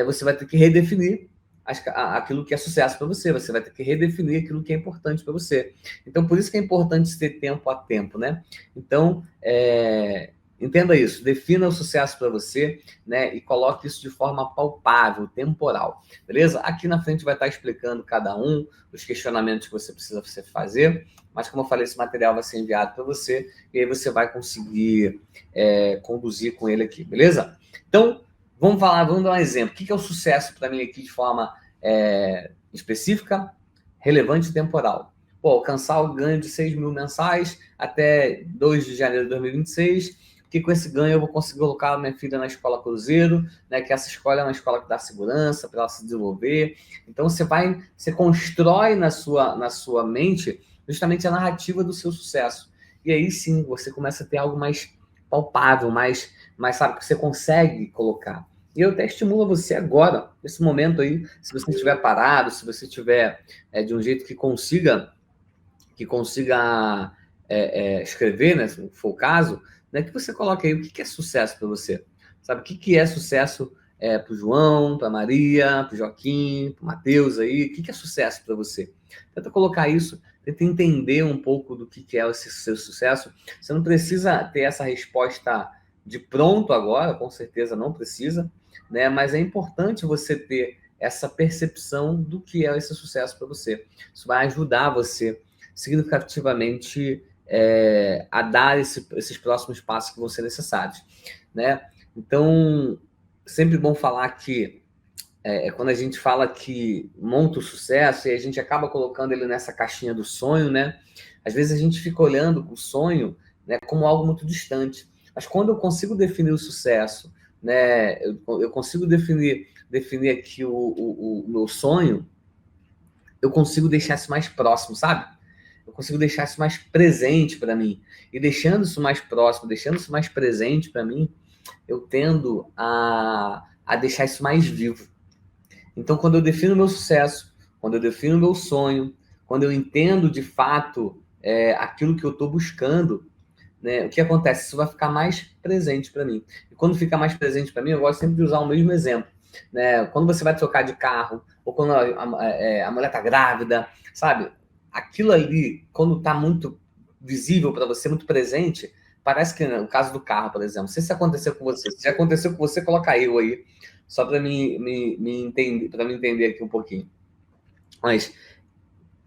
Speaker 3: você vai ter que redefinir aquilo que é sucesso para você, vai ter que redefinir aquilo que é importante para você. Então, por isso que é importante ter tempo a tempo, né? Então, entenda isso, defina o sucesso para você, né? E coloque isso de forma palpável, temporal, beleza? Aqui na frente vai estar explicando cada um, os questionamentos que você precisa fazer, mas como eu falei, esse material vai ser enviado para você e aí você vai conseguir conduzir com ele aqui, beleza? Então, vamos dar um exemplo. O que é o sucesso para mim aqui de forma específica, relevante e temporal? alcançar o ganho de 6 mil mensais até 2 de janeiro de 2026, que com esse ganho eu vou conseguir colocar a minha filha na escola Cruzeiro, né, que essa escola é uma escola que dá segurança para ela se desenvolver. Então você constrói na sua mente justamente a narrativa do seu sucesso. E aí sim, você começa a ter algo mais palpável, mais sabe, que você consegue colocar. E eu até estimulo você agora, nesse momento aí, se você estiver parado, se você estiver de um jeito que consiga escrever, né, se for o caso, né, que você coloque aí o que é sucesso para você. Sabe, o que é sucesso para o João, para a Maria, para o Joaquim, para o Matheus aí, o que é sucesso para você? Tenta colocar isso, tenta entender um pouco do que é esse seu sucesso. Você não precisa ter essa resposta de pronto agora, com certeza não precisa, né? Mas é importante você ter essa percepção do que é esse sucesso para você. Isso vai ajudar você significativamente a dar esses próximos passos que vão ser necessários, né? Então, sempre bom falar que quando a gente fala que monta o sucesso e a gente acaba colocando ele nessa caixinha do sonho, né? Às vezes a gente fica olhando o sonho, né, como algo muito distante. Mas quando eu consigo definir o sucesso, né, eu consigo definir aqui o meu sonho, eu consigo deixar isso mais próximo, sabe? Eu consigo deixar isso mais presente para mim. E deixando isso mais próximo, deixando isso mais presente para mim, eu tendo a deixar isso mais vivo. Então, quando eu defino o meu sucesso, quando eu defino o meu sonho, quando eu entendo de fato aquilo que eu estou buscando, né, o que acontece? Isso vai ficar mais presente para mim. E quando fica mais presente para mim, eu gosto sempre de usar o mesmo exemplo. Né? Quando você vai trocar de carro, ou quando a mulher está grávida, sabe? Aquilo ali, quando está muito visível para você, muito presente, parece que, no caso do carro, por exemplo, não sei se aconteceu com você. Se aconteceu com você, coloca eu aí, só para me entender, para me entender aqui um pouquinho. Mas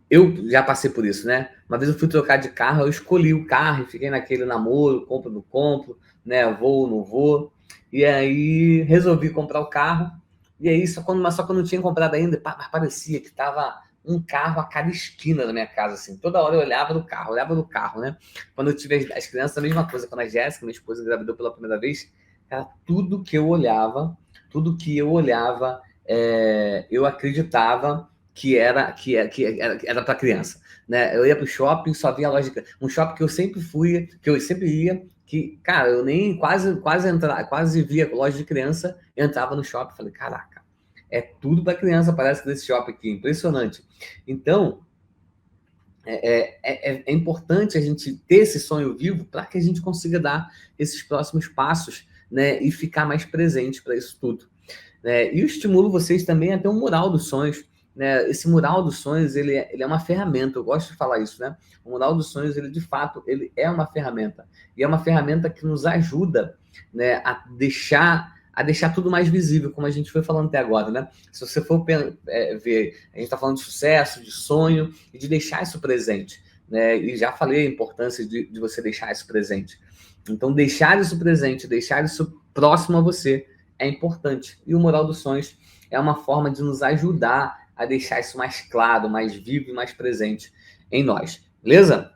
Speaker 3: eu já passei por isso, né? Uma vez eu fui trocar de carro, eu escolhi o carro e fiquei naquele namoro, compro, não compro, né? Vou, não vou. E aí resolvi comprar o carro. E aí, só que eu não tinha comprado ainda, parecia que tava um carro a cada esquina da minha casa, assim. Toda hora eu olhava no carro, né? Quando eu tive as crianças, a mesma coisa. Quando a Jéssica, minha esposa, engravidou pela primeira vez, era tudo que eu olhava, eu acreditava que era para criança, né? Eu ia pro shopping, só via loja de... um shopping que eu sempre ia, que, cara, eu nem quase via loja de criança, entrava no shopping, falei, caraca, é tudo para criança, parece desse shopping aqui, impressionante. Então, é importante a gente ter esse sonho vivo para que a gente consiga dar esses próximos passos, né, e ficar mais presente para isso tudo. Né? E eu estimulo vocês também a ter um mural dos sonhos. Né? Esse mural dos sonhos, ele é uma ferramenta, eu gosto de falar isso, né? O mural dos sonhos, ele de fato, ele é uma ferramenta. E é uma ferramenta que nos ajuda, né, a deixar tudo mais visível, como a gente foi falando até agora, né? Se você for ver, a gente está falando de sucesso, de sonho, e de deixar isso presente, né? E já falei a importância de você deixar isso presente. Então, deixar isso presente, deixar isso próximo a você é importante. E o mural dos sonhos é uma forma de nos ajudar a deixar isso mais claro, mais vivo e mais presente em nós. Beleza?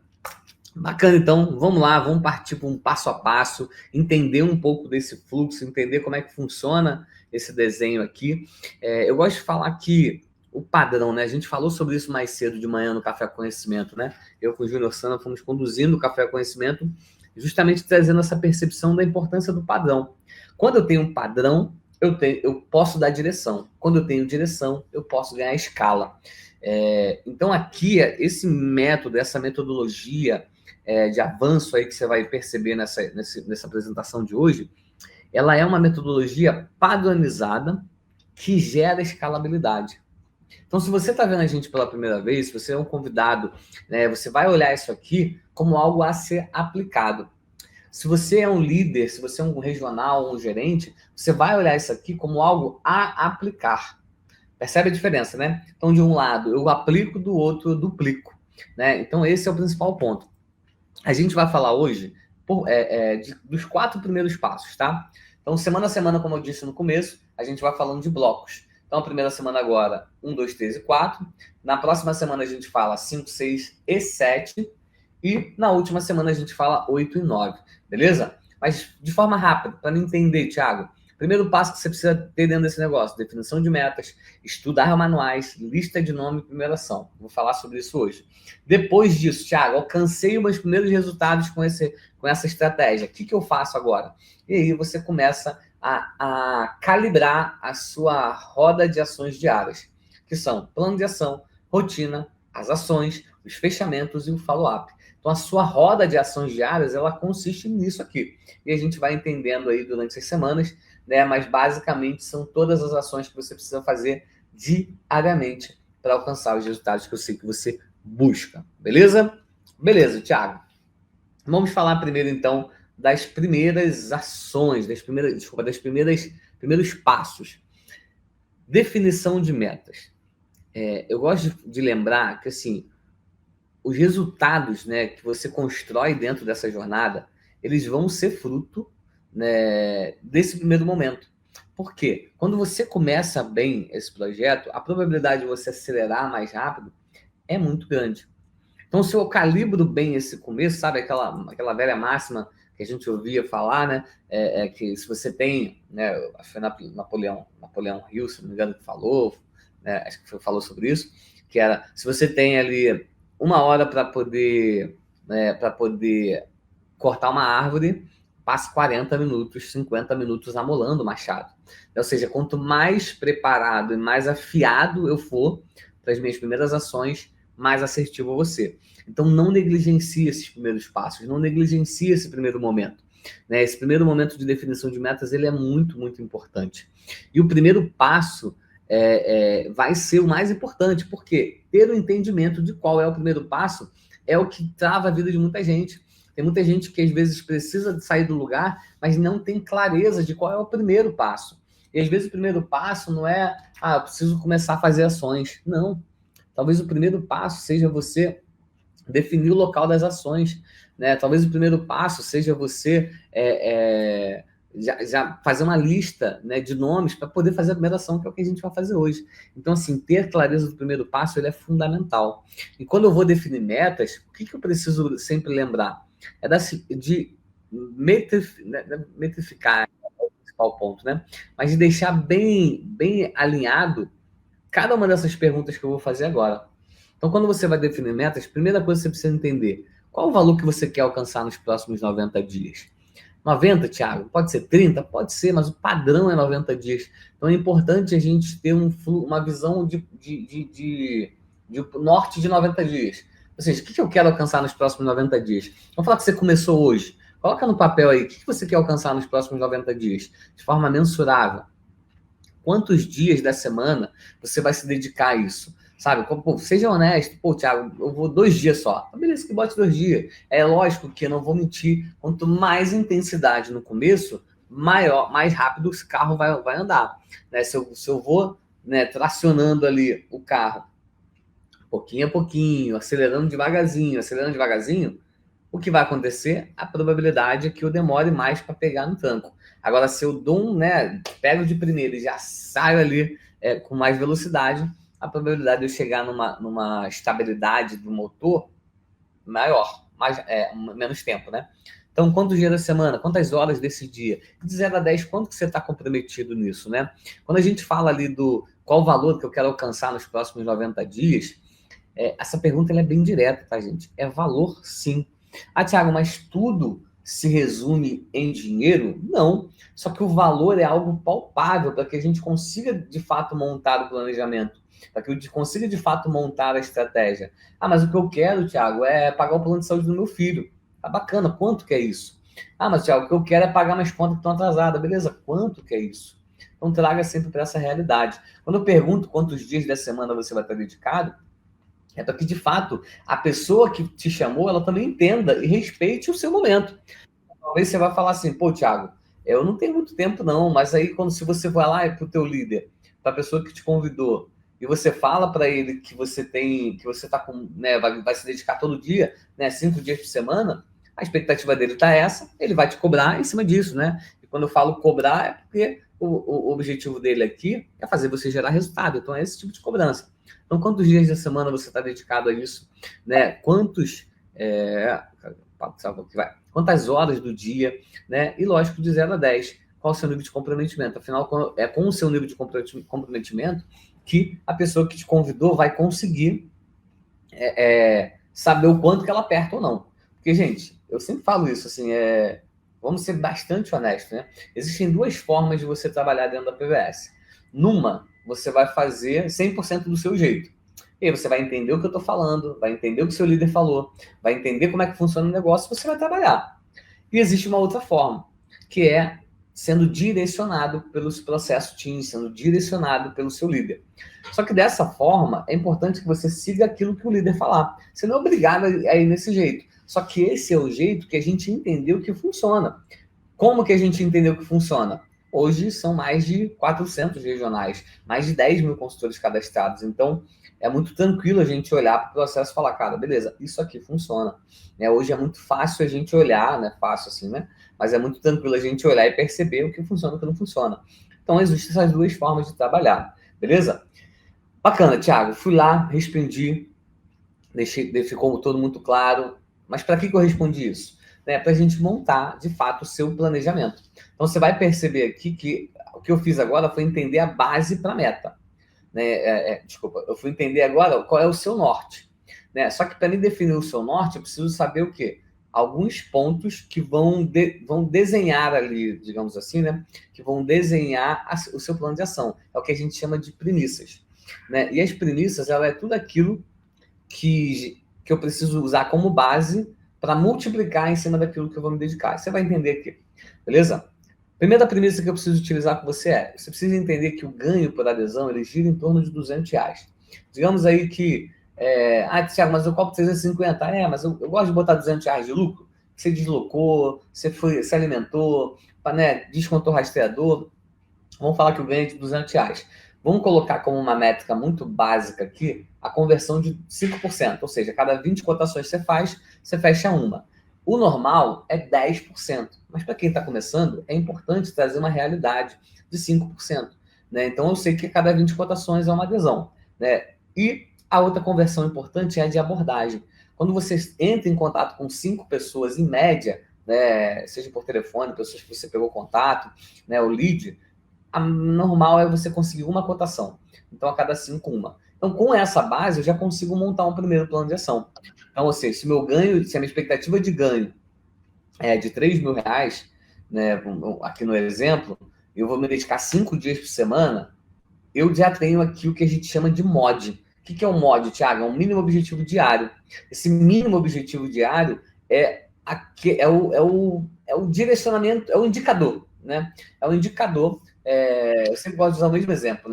Speaker 3: Bacana, então. Vamos lá, vamos partir para um passo a passo, entender um pouco desse fluxo, entender como é que funciona esse desenho aqui. Eu gosto de falar que o padrão, né? A gente falou sobre isso mais cedo de manhã no Café Conhecimento, né? Eu com o Júnior Sana fomos conduzindo o Café Conhecimento, justamente trazendo essa percepção da importância do padrão. Quando eu tenho um padrão, eu posso dar direção. Quando eu tenho direção, eu posso ganhar escala. Então, aqui, esse método, essa metodologia de avanço aí que você vai perceber nessa apresentação de hoje, ela é uma metodologia padronizada que gera escalabilidade. Então, se você está vendo a gente pela primeira vez, se você é um convidado, né, você vai olhar isso aqui como algo a ser aplicado. Se você é um líder, se você é um regional, um gerente, você vai olhar isso aqui como algo a aplicar. Percebe a diferença, né? Então, de um lado, eu aplico, do outro, eu duplico. Né? Então, esse é o principal ponto. A gente vai falar hoje dos 4 primeiros passos, tá? Então, semana a semana, como eu disse no começo, a gente vai falando de blocos. Então, a primeira semana agora, 1, 2, 3 e 4. Na próxima semana a gente fala 5, 6 e 7. E na última semana a gente fala 8 e 9. Beleza? Mas de forma rápida, para não entender, Thiago. Primeiro passo que você precisa ter dentro desse negócio: definição de metas, estudar manuais, lista de nome e primeira ação. Vou falar sobre isso hoje. Depois disso, Thiago, alcancei os meus primeiros resultados com essa estratégia. O que eu faço agora? E aí você começa a calibrar a sua roda de ações diárias, que são plano de ação, rotina, as ações, os fechamentos e o follow-up. Então, a sua roda de ações diárias, ela consiste nisso aqui. E a gente vai entendendo aí durante as semanas, né? Mas, basicamente, são todas as ações que você precisa fazer diariamente para alcançar os resultados que eu sei que você busca. Beleza? Beleza, Thiago. Vamos falar primeiro, então, das primeiras ações, primeiros passos. Definição de metas. Eu gosto de lembrar que, assim, os resultados, né, que você constrói dentro dessa jornada, eles vão ser fruto, né, desse primeiro momento. Por quê? Quando você começa bem esse projeto, a probabilidade de você acelerar mais rápido é muito grande. Então, se eu calibro bem esse começo, sabe aquela velha máxima que a gente ouvia falar, né? Que se você tem, né? Acho que foi Napoleão Hill, se não me engano, que falou, né? Acho que falou sobre isso, que era, se você tem ali 1 hora para poder cortar uma árvore, passe 40 minutos, 50 minutos amolando o machado. Ou seja, quanto mais preparado e mais afiado eu for para as minhas primeiras ações, mais assertivo eu vou ser. Então, não negligencie esses primeiros passos, não negligencie esse primeiro momento. Né? Esse primeiro momento de definição de metas, ele é muito, muito importante. E o primeiro passo vai ser o mais importante, porque ter o entendimento de qual é o primeiro passo é o que trava a vida de muita gente. Tem muita gente que, às vezes, precisa de sair do lugar, mas não tem clareza de qual é o primeiro passo. E, às vezes, o primeiro passo não é, eu preciso começar a fazer ações. Não. Talvez o primeiro passo seja você definir o local das ações, né? Talvez o primeiro passo seja você já fazer uma lista, né, de nomes para poder fazer a primeira ação, que é o que a gente vai fazer hoje. Então, assim, ter clareza do primeiro passo, ele é fundamental. E quando eu vou definir metas, o que eu preciso sempre lembrar? De metrificar, é o principal ponto, né? Mas de deixar bem, bem alinhado cada uma dessas perguntas que eu vou fazer agora. Então, quando você vai definir metas, a primeira coisa que você precisa entender: qual o valor que você quer alcançar nos próximos 90 dias? 90, Thiago? Pode ser 30? Pode ser, mas o padrão é 90 dias. Então, é importante a gente ter uma visão de norte de 90 dias. Ou seja, o que eu quero alcançar nos próximos 90 dias? Vamos falar que você começou hoje. Coloca no papel aí, o que você quer alcançar nos próximos 90 dias? De forma mensurável. Quantos dias da semana você vai se dedicar a isso? Sabe? Pô, seja honesto. Pô, Thiago, eu vou 2 dias só. Beleza, que bote 2 dias. É lógico que eu não vou mentir. Quanto mais intensidade no começo, mais rápido esse carro vai andar. Né? Se eu vou, né, tracionando ali o carro, pouquinho a pouquinho, acelerando devagarzinho, o que vai acontecer? A probabilidade é que eu demore mais para pegar no tranco. Agora, se eu dou pego de primeira e já saio ali com mais velocidade, a probabilidade de eu chegar numa estabilidade do motor maior, menos tempo, né? Então, quantos dias da semana? Quantas horas desse dia? De 0 a 10, quanto que você está comprometido nisso, né? Quando a gente fala ali do qual o valor que eu quero alcançar nos próximos 90 dias, essa pergunta ela é bem direta, tá, gente? É valor, sim. Thiago, mas tudo se resume em dinheiro? Não. Só que o valor é algo palpável para que a gente consiga, de fato, montar o planejamento, para que eu consiga, de fato, montar a estratégia. Mas o que eu quero, Thiago, é pagar o plano de saúde do meu filho. Tá bacana. Quanto que é isso? Mas, Thiago, o que eu quero é pagar minhas contas que estão atrasadas. Beleza, quanto que é isso? Então, traga sempre para essa realidade. Quando eu pergunto quantos dias da semana você vai estar dedicado, é para que, de fato, a pessoa que te chamou, ela também entenda e respeite o seu momento. Talvez você vai falar assim, pô, Thiago, eu não tenho muito tempo não, mas aí se você vai lá para o teu líder, para a pessoa que te convidou, e você fala para ele que você tá com, né, vai se dedicar todo dia, né, 5 dias por semana, a expectativa dele tá essa, ele vai te cobrar em cima disso, né? E quando eu falo cobrar, é porque o objetivo dele aqui é fazer você gerar resultado. Então, é esse tipo de cobrança. Então, quantos dias da semana você está dedicado a isso? Né? Quantas horas do dia? Né? E, lógico, de 0 a 10. Qual o seu nível de comprometimento? Afinal, é com o seu nível de comprometimento que a pessoa que te convidou vai conseguir saber o quanto que ela aperta ou não. Porque, gente, eu sempre falo isso, assim, vamos ser bastante honestos, né? Existem 2 formas de você trabalhar dentro da PVS. Numa, você vai fazer 100% do seu jeito. E aí você vai entender o que eu estou falando, vai entender o que o seu líder falou, vai entender como é que funciona o negócio, você vai trabalhar. E existe uma outra forma, que é sendo direcionado pelos processos Teams, sendo direcionado pelo seu líder. Só que dessa forma, é importante que você siga aquilo que o líder falar. Você não é obrigado a ir nesse jeito. Só que esse é o jeito que a gente entendeu que funciona. Como que a gente entendeu que funciona? Hoje são mais de 400 regionais, mais de 10 mil consultores cadastrados. Então, é muito tranquilo a gente olhar para o processo e falar, cara, beleza, isso aqui funciona. Hoje é muito fácil a gente olhar, né? Fácil assim, né? Mas é muito tranquilo a gente olhar e perceber o que funciona e o que não funciona. Então, existem essas 2 formas de trabalhar, beleza? Bacana, Thiago. Fui lá, respondi, ficou todo muito claro. Mas para que eu respondi isso? Para a gente montar, de fato, o seu planejamento. Então, você vai perceber aqui que o que eu fiz agora foi entender a base para a meta. Desculpa, eu fui entender agora qual é o seu norte. Só que para mim definir o seu norte, eu preciso saber o quê? Alguns pontos que vão desenhar ali, digamos assim, né? Que vão desenhar o seu plano de ação. É o que a gente chama de premissas. E as premissas, ela é tudo aquilo que eu preciso usar como base para multiplicar em cima daquilo que eu vou me dedicar. Você vai entender aqui, beleza? Primeira premissa que eu preciso utilizar com você você precisa entender que o ganho por adesão, ele gira em torno de R$200. Digamos aí que, Thiago, mas eu cobro 350. Mas eu gosto de botar R$200 de lucro. Você deslocou, você alimentou, descontou o rastreador. Vamos falar que o ganho é de R$200. Vamos colocar como uma métrica muito básica aqui a conversão de 5%. Ou seja, cada 20 cotações que você faz, você fecha uma. O normal é 10%. Mas para quem está começando, é importante trazer uma realidade de 5%. Então, eu sei que cada 20 cotações é uma adesão. E a outra conversão importante é a de abordagem. Quando você entra em contato com 5 pessoas, em média, seja por telefone, pessoas que você pegou contato, o lead, a normal é você conseguir uma cotação. Então, a cada 5, uma. Então, com essa base, eu já consigo montar um primeiro plano de ação. Então, ou seja, se a minha expectativa de ganho é de R$3.000, aqui no exemplo, eu vou me dedicar 5 dias por semana, eu já tenho aqui o que a gente chama de MOD. O que é um MOD, Thiago? É um mínimo objetivo diário. Esse mínimo objetivo diário é o direcionamento, é o indicador. É o indicador. Eu sempre gosto de usar o mesmo exemplo.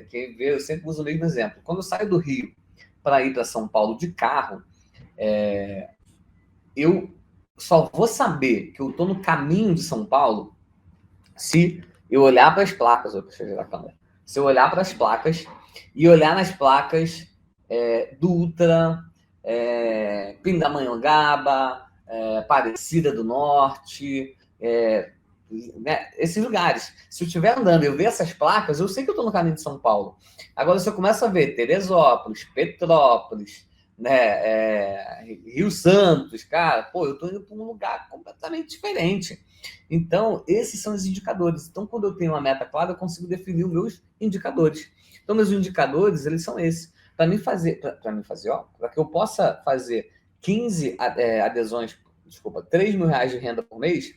Speaker 3: Quem vê, eu sempre uso o mesmo exemplo. Quando eu saio do Rio para ir para São Paulo de carro, eu só vou saber que eu estou no caminho de São Paulo se eu olhar para as placas. Deixa eu virar a câmera. Se eu olhar para as placas e olhar nas placas Dutra, Pindamonhangaba, Aparecida do Norte, esses lugares. Se eu estiver andando e eu ver essas placas, eu sei que eu estou no caminho de São Paulo. Agora, se eu começo a ver Teresópolis, Petrópolis, Rio Santos, cara, eu estou indo para um lugar completamente diferente. Então, esses são os indicadores. Então, quando eu tenho uma meta clara, eu consigo definir os meus indicadores. Então, meus indicadores, eles são esses. Para que eu possa fazer 15 adesões, R$3.000 de renda por mês,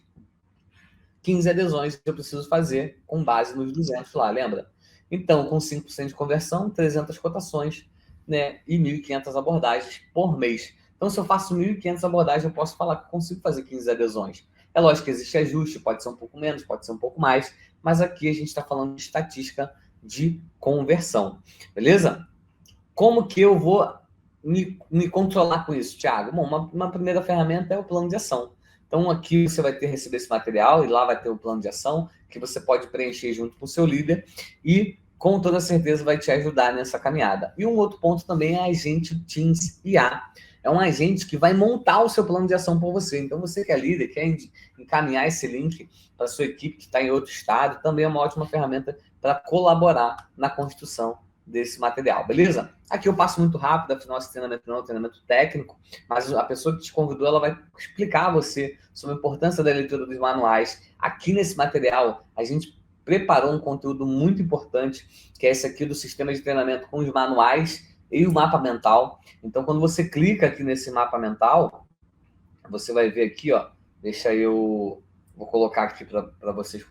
Speaker 3: 15 adesões eu preciso fazer com base nos 200 lá, lembra? Então, com 5% de conversão, 300 cotações, e 1.500 abordagens por mês. Então, se eu faço 1.500 abordagens, eu posso falar que eu consigo fazer 15 adesões. É lógico que existe ajuste, pode ser um pouco menos, pode ser um pouco mais, mas aqui a gente está falando de estatística de conversão, beleza? Como que eu vou me controlar com isso, Thiago? Bom, uma primeira ferramenta é o plano de ação. Então, aqui você vai receber esse material e lá vai ter o plano de ação que você pode preencher junto com o seu líder e, com toda certeza, vai te ajudar nessa caminhada. E um outro ponto também é a Agente Teams IA. é um agente que vai montar o seu plano de ação por você. Então, você que é líder, quer encaminhar esse link para a sua equipe que está em outro estado, também é uma ótima ferramenta para colaborar na construção desse material, beleza? Aqui eu passo muito rápido, afinal esse treinamento não é um treinamento técnico, mas a pessoa que te convidou, ela vai explicar a você sobre a importância da leitura dos manuais. Aqui nesse material, a gente preparou um conteúdo muito importante, que é esse aqui do sistema de treinamento com os manuais e o mapa mental. Então, quando você clica aqui nesse mapa mental, você vai ver aqui, ó, deixa eu... Vou colocar aqui para vocês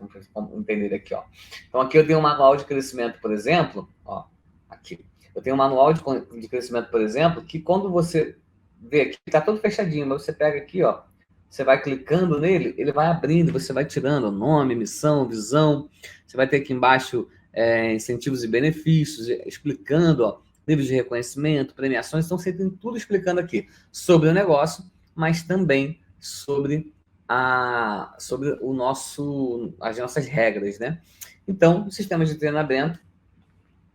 Speaker 3: entenderem aqui, ó. Então, aqui eu tenho um manual de crescimento, por exemplo, ó, aqui. Eu tenho um manual de crescimento, por exemplo, que quando você vê aqui, tá todo fechadinho, mas você pega aqui, ó, você vai clicando nele, ele vai abrindo, você vai tirando nome, missão, visão, você vai ter aqui embaixo incentivos e benefícios, explicando, ó, níveis de reconhecimento, premiações, então você tem tudo explicando aqui sobre o negócio, mas também sobre as nossas regras, né? Então, o sistema de treinamento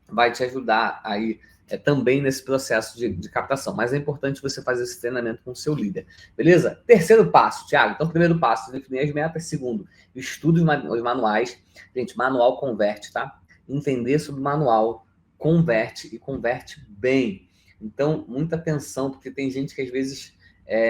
Speaker 3: vai te ajudar aí também nesse processo de captação, mas é importante você fazer esse treinamento com o seu líder, beleza? Terceiro passo, Thiago. Então, primeiro passo, definir as metas. Segundo, estude os manuais. Gente, manual converte, tá? Entender sobre o manual converte e converte bem. Então, muita atenção, porque tem gente que às vezes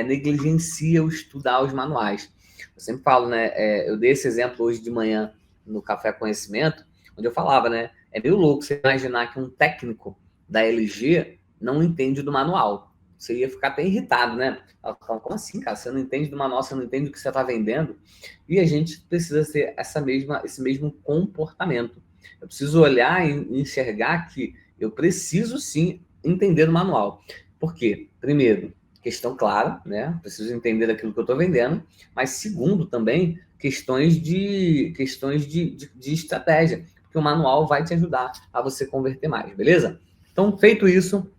Speaker 3: negligencia o estudar os manuais. Eu sempre falo, né? Eu dei esse exemplo hoje de manhã no Café Conhecimento, onde eu falava, né? É meio louco você imaginar que um técnico da LG não entende do manual. Você ia ficar até irritado, né? Como assim, cara? Você não entende do manual, você não entende o que você está vendendo? E a gente precisa ter esse mesmo comportamento. Eu preciso olhar e enxergar que eu preciso, sim, entender do manual. Por quê? Primeiro, questão clara, né? Preciso entender aquilo que eu estou vendendo. Mas, segundo, também, questões de estratégia. Porque o manual vai te ajudar a você converter mais, beleza? Então, feito isso,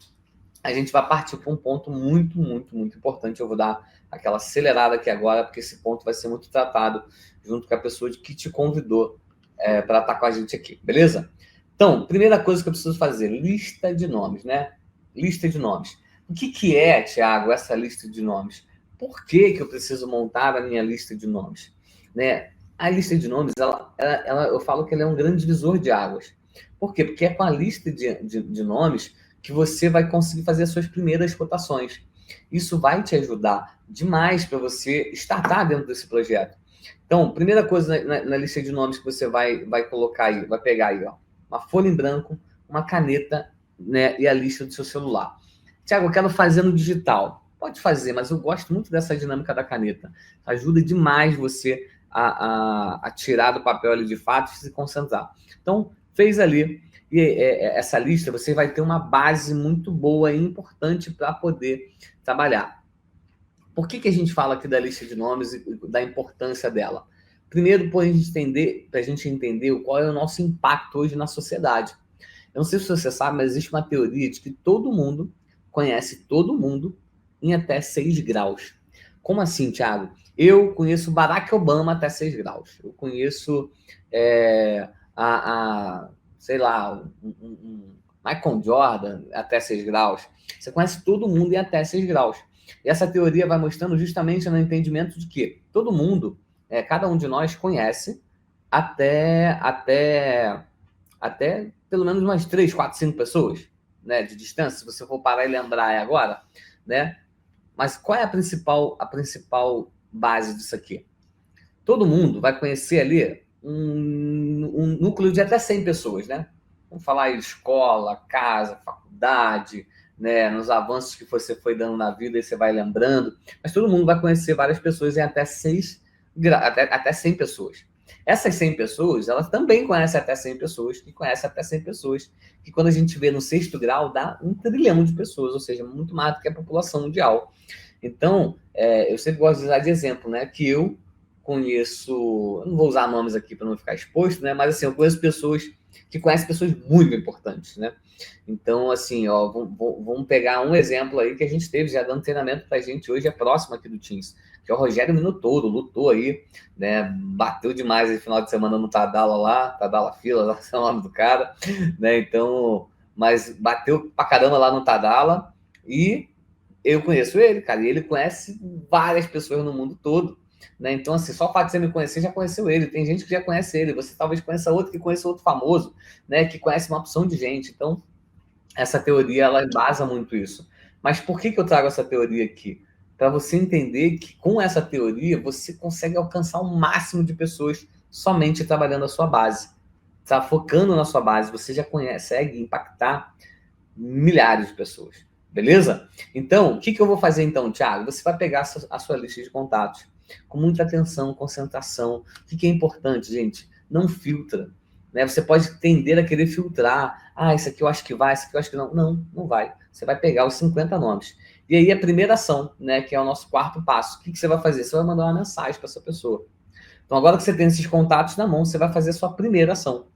Speaker 3: a gente vai partir para um ponto muito, muito, muito importante. Eu vou dar aquela acelerada aqui agora, porque esse ponto vai ser muito tratado junto com a pessoa que te convidou para estar com a gente aqui, beleza? Então, primeira coisa que eu preciso fazer, lista de nomes, né? Lista de nomes. O que é, Thiago, essa lista de nomes? Por que eu preciso montar a minha lista de nomes? Né? A lista de nomes, eu falo que ela é um grande divisor de águas. Por quê? Porque é com a lista de nomes que você vai conseguir fazer as suas primeiras cotações. Isso vai te ajudar demais para você startar dentro desse projeto. Então, primeira coisa na lista de nomes que você vai colocar aí, vai pegar aí, ó, uma folha em branco, uma caneta, né, e a lista do seu celular. Tiago, eu quero fazer no digital. Pode fazer, mas eu gosto muito dessa dinâmica da caneta. Ajuda demais você a tirar do papel ali de fato e se concentrar. Então, fez ali, e essa lista, você vai ter uma base muito boa e importante para poder trabalhar. Por que a gente fala aqui da lista de nomes e da importância dela? Primeiro, para a gente entender qual é o nosso impacto hoje na sociedade. Eu não sei se você sabe, mas existe uma teoria de que todo mundo conhece todo mundo em até 6 graus. Como assim, Thiago? Eu conheço Barack Obama até 6 graus. Eu conheço, sei lá, Michael Jordan até 6 graus. Você conhece todo mundo em até 6 graus. E essa teoria vai mostrando justamente no entendimento de que todo mundo, cada um de nós conhece até pelo menos umas 3, 4, 5 pessoas, né, de distância, se você for parar e lembrar agora, né? Mas qual é a principal base disso aqui? Todo mundo vai conhecer ali um núcleo de até 100 pessoas, né? Vamos falar aí escola, casa, faculdade, né, nos avanços que você foi dando na vida e você vai lembrando, mas todo mundo vai conhecer várias pessoas em até 100 pessoas. Essas 100 pessoas, elas também conhecem até 100 pessoas, que conhecem até 100 pessoas, que quando a gente vê no 6º grau, dá 1 trilhão de pessoas, ou seja, muito mais do que a população mundial. Então, eu sempre gosto de usar de exemplo, né, que eu conheço, eu não vou usar nomes aqui para não ficar exposto, né, mas assim, eu conheço pessoas que conhecem pessoas muito importantes, né? Então, assim, ó, vamos pegar um exemplo aí que a gente teve já dando treinamento pra gente hoje, é próximo aqui do Teams, que é o Rogério Minotouro, lutou aí, né? Bateu demais no final de semana no Tadala lá, Tadala Fila, lá é o nome do cara, né? Então, mas bateu pra caramba lá no Tadala e eu conheço ele, cara, e ele conhece várias pessoas no mundo todo, né? Então, assim, só o fato de você me conhecer, já conheceu ele. Tem gente que já conhece ele, você talvez conheça outro que conheça outro famoso, né? Que conhece uma opção de gente. Então, essa teoria, ela embasa muito isso. Mas por que eu trago essa teoria aqui? Para você entender que com essa teoria, você consegue alcançar o máximo de pessoas somente trabalhando a sua base. Tá focando na sua base, você já consegue impactar milhares de pessoas. Beleza? Então, o que eu vou fazer então, Thiago? Você vai pegar a sua lista de contatos com muita atenção, concentração. O que é importante, gente? Não filtra. Né? Você pode tender a querer filtrar. Ah, esse aqui eu acho que vai, esse aqui eu acho que não. Não, não vai. Você vai pegar os 50 nomes. E aí a primeira ação, né, que é o nosso quarto passo. O que você vai fazer? Você vai mandar uma mensagem para essa pessoa. Então, agora que você tem esses contatos na mão, você vai fazer a sua primeira ação.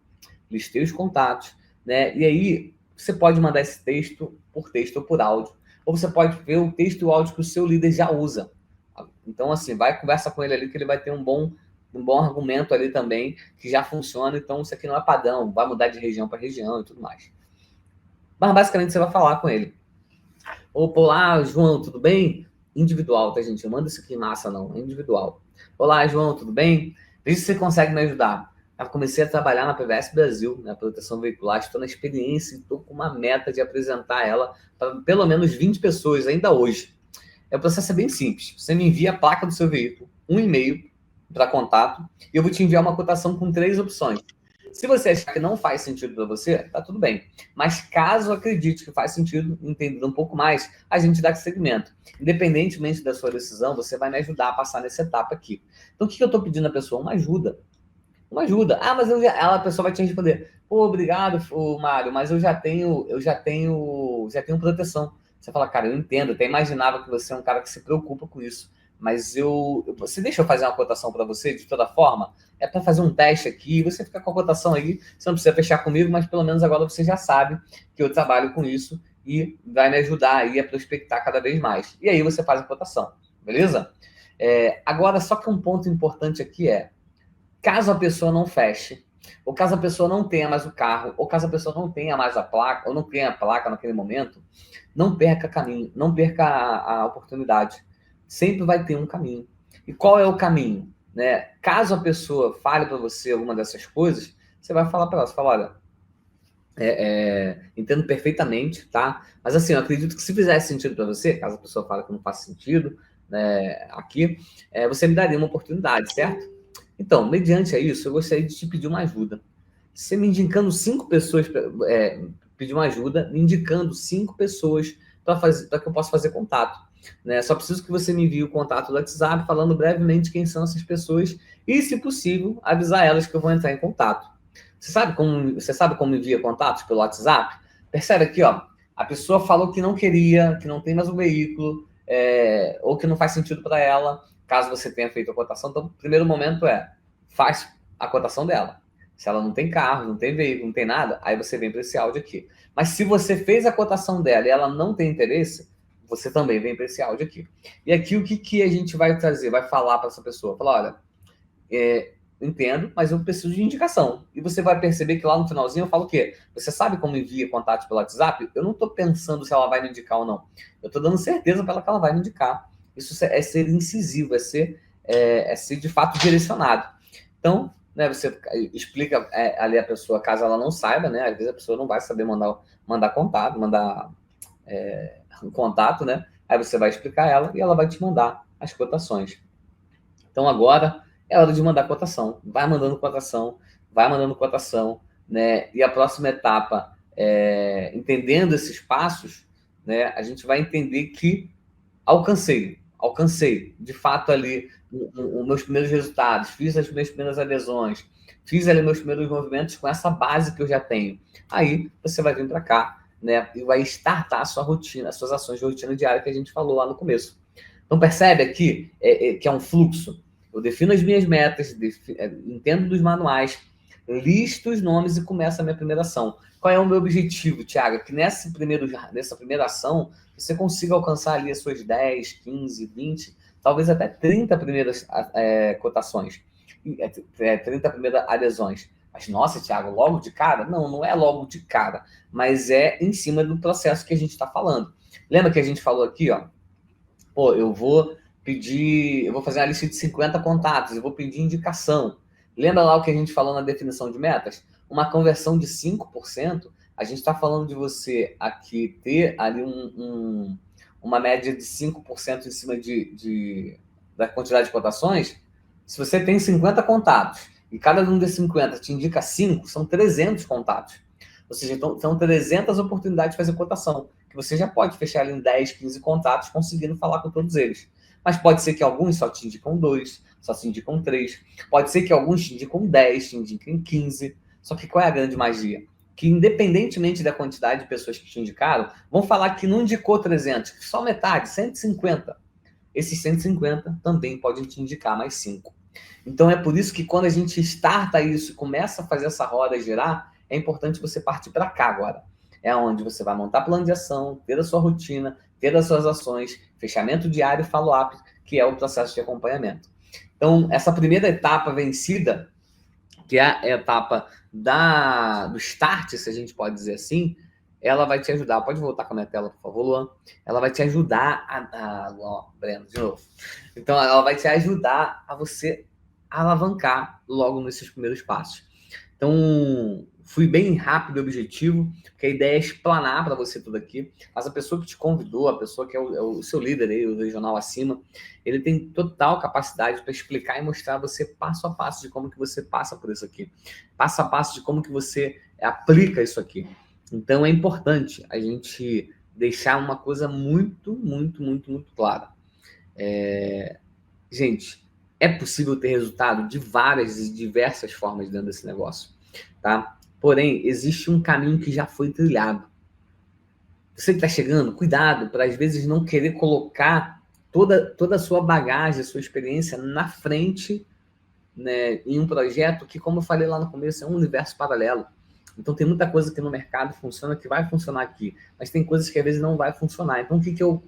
Speaker 3: Listei os contatos, né? E aí você pode mandar esse texto ou por áudio. Ou você pode ver o texto e o áudio que o seu líder já usa. Então, assim, vai conversa com ele ali que ele vai ter um bom argumento ali também, que já funciona. Então, isso aqui não é padrão, vai mudar de região para região e tudo mais. Mas, basicamente, você vai falar com ele. Olá, João, tudo bem? Individual, tá, gente? Eu mando isso aqui em massa, não. É individual. Olá, João, tudo bem? Veja se você consegue me ajudar. Eu comecei a trabalhar na PVS Brasil, na proteção veicular, estou na experiência e estou com uma meta de apresentar ela para pelo menos 20 pessoas ainda hoje. O processo é bem simples. Você me envia a placa do seu veículo, um e-mail para contato, e eu vou te enviar uma cotação com 3 opções. Se você achar que não faz sentido para você, tá tudo bem. Mas caso acredite que faz sentido, entender um pouco mais, a gente dá segmento. Independentemente da sua decisão, você vai me ajudar a passar nessa etapa aqui. Então, o que eu estou pedindo à pessoa? Uma ajuda. Uma ajuda. Ah, mas a pessoa vai te responder. Pô, obrigado, Mário, mas eu já tenho proteção. Você fala, cara, eu entendo, até imaginava que você é um cara que se preocupa com isso. Mas você deixa eu fazer uma cotação para você de toda forma? É para fazer um teste aqui, você fica com a cotação aí, você não precisa fechar comigo, mas pelo menos agora você já sabe que eu trabalho com isso e vai me ajudar aí a prospectar cada vez mais. E aí você faz a cotação, beleza? Agora, só que um ponto importante aqui caso a pessoa não feche, ou caso a pessoa não tenha mais o carro, ou caso a pessoa não tenha mais a placa, ou não tenha a placa naquele momento, não perca caminho, não perca a oportunidade. Sempre vai ter um caminho. E qual é o caminho? Né? Caso a pessoa fale para você alguma dessas coisas, você vai falar para ela, você fala, olha, entendo perfeitamente, tá? Mas assim, eu acredito que se fizesse sentido para você, caso a pessoa fale que não faz sentido, né, aqui, você me daria uma oportunidade, certo? Então, mediante a isso, eu gostaria de te pedir uma ajuda. Você me indicando 5 pessoas, pedir uma ajuda, me indicando 5 pessoas para que eu possa fazer contato. Né? Só preciso que você me envie o contato do WhatsApp, falando brevemente quem são essas pessoas e, se possível, avisar elas que eu vou entrar em contato. Você sabe como envia contatos pelo WhatsApp? Percebe aqui, ó, a pessoa falou que não queria, que não tem mais um veículo, ou que não faz sentido para ela, caso você tenha feito a cotação. Então, o primeiro momento faz a cotação dela. Se ela não tem carro, não tem veículo, não tem nada, aí você vem para esse áudio aqui. Mas se você fez a cotação dela e ela não tem interesse, você também vem para esse áudio aqui. E aqui o que a gente vai trazer, vai falar para essa pessoa? Falar, olha, entendo, mas eu preciso de indicação. E você vai perceber que lá no finalzinho eu falo o quê? Você sabe como envia contato pelo WhatsApp? Eu não estou pensando se ela vai me indicar ou não. Eu estou dando certeza para ela que ela vai me indicar. Isso é ser incisivo, é ser de fato direcionado. Então, né, você explica ali a pessoa, caso ela não saiba, né? Às vezes a pessoa não vai saber mandar contato, um contato, né? Aí você vai explicar ela e ela vai te mandar as cotações. Então agora é hora de mandar cotação. Vai mandando cotação, né? E a próxima etapa, entendendo esses passos, né? A gente vai entender que alcancei, de fato, ali os meus primeiros resultados, fiz as minhas primeiras adesões, fiz ali meus primeiros movimentos com essa base que eu já tenho. Aí você vai vir para cá, né, e vai startar a sua rotina, as suas ações de rotina diária que a gente falou lá no começo. Então percebe aqui que é um fluxo. Eu defino as minhas metas, entendo dos manuais, listo os nomes e começo a minha primeira ação. Qual é o meu objetivo, Thiago? Que nessa primeira ação você consiga alcançar ali as suas 10, 15, 20, talvez até 30 primeiras cotações, 30 primeiras adesões. Mas, nossa, Thiago, logo de cara? Não é logo de cara, mas é em cima do processo que a gente está falando. Lembra que a gente falou aqui, ó? Pô, eu vou fazer uma lista de 50 contatos, eu vou pedir indicação. Lembra lá o que a gente falou na definição de metas? Uma conversão de 5%, a gente está falando de você aqui ter ali uma média de 5% em cima da quantidade de cotações. Se você tem 50 contatos e cada um desses 50 te indica 5, são 300 contatos. Ou seja, então, são 300 oportunidades de fazer cotação, que você já pode fechar ali em 10, 15 contatos, conseguindo falar com todos eles. Mas pode ser que alguns só te indicam 2, só te indicam 3. Pode ser que alguns te indicam 10, te indicam 15. Só que qual é a grande magia? Que independentemente da quantidade de pessoas que te indicaram, vão falar que não indicou 300, só metade, 150. Esses 150 também podem te indicar mais 5. Então é por isso que quando a gente starta isso e começa a fazer essa roda girar, é importante você partir para cá agora. É onde você vai montar plano de ação, ter a sua rotina, ter as suas ações, fechamento diário e follow-up, que é o processo de acompanhamento. Então, essa primeira etapa vencida, que é a etapa do start, se a gente pode dizer assim, ela vai te ajudar. Pode voltar com a minha tela, por favor, Luan? Ela vai te ajudar Breno, de novo. Então, ela vai te ajudar a você alavancar logo nesses primeiros passos. Então, fui bem rápido e objetivo, porque a ideia é explanar para você tudo aqui. Mas a pessoa que te convidou, a pessoa que é o seu líder aí, o regional acima, ele tem total capacidade para explicar e mostrar a você passo a passo de como que você passa por isso aqui. Passo a passo de como que você aplica isso aqui. Então, é importante a gente deixar uma coisa muito, muito, muito, muito clara. Gente, é possível ter resultado de várias e diversas formas dentro desse negócio, tá? Porém, existe um caminho que já foi trilhado. Você que está chegando, cuidado para às vezes não querer colocar toda a sua bagagem, a sua experiência na frente, né, em um projeto que, como eu falei lá no começo, é um universo paralelo. Então tem muita coisa que no mercado funciona, que vai funcionar aqui, mas tem coisas que às vezes não vai funcionar. Então o que eu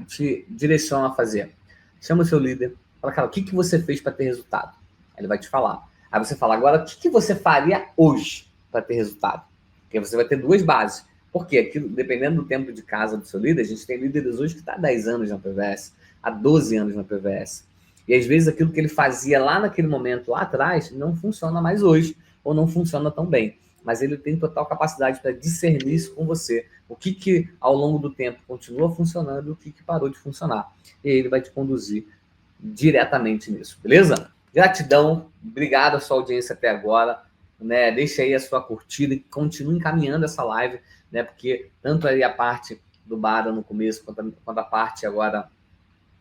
Speaker 3: te direciono a fazer? Chama o seu líder, fala, cara, o que você fez para ter resultado? Ele vai te falar. Aí você fala, agora, o que você faria hoje para ter resultado? Porque você vai ter duas bases. Porque aquilo, dependendo do tempo de casa do seu líder, a gente tem líderes hoje que está há 10 anos na PVS, há 12 anos na PVS. E às vezes aquilo que ele fazia lá naquele momento, lá atrás, não funciona mais hoje, ou não funciona tão bem. Mas ele tem total capacidade para discernir isso com você. O que ao longo do tempo continua funcionando e o que parou de funcionar. E ele vai te conduzir diretamente nisso, beleza? Gratidão, obrigado à sua audiência até agora, né? Deixa aí a sua curtida e continue encaminhando essa live, né? Porque tanto aí a parte do Bara no começo, quanto a parte agora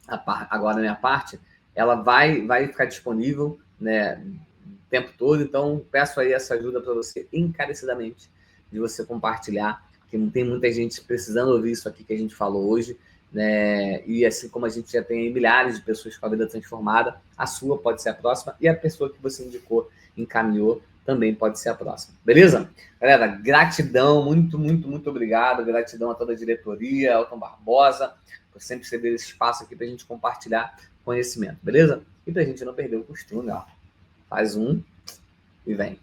Speaker 3: a minha parte, ela vai ficar disponível, né, o tempo todo. Então, peço aí essa ajuda para você encarecidamente, de você compartilhar, porque não tem muita gente precisando ouvir isso aqui que a gente falou hoje, né? E assim como a gente já tem milhares de pessoas com a vida transformada, a sua pode ser a próxima, e a pessoa que você indicou, encaminhou, também pode ser a próxima. Beleza? Galera, gratidão, muito, muito, muito obrigado. Gratidão a toda a diretoria, Elton Barbosa, por sempre ceder esse espaço aqui para a gente compartilhar conhecimento, beleza? E para a gente não perder o costume, ó, faz um e vem.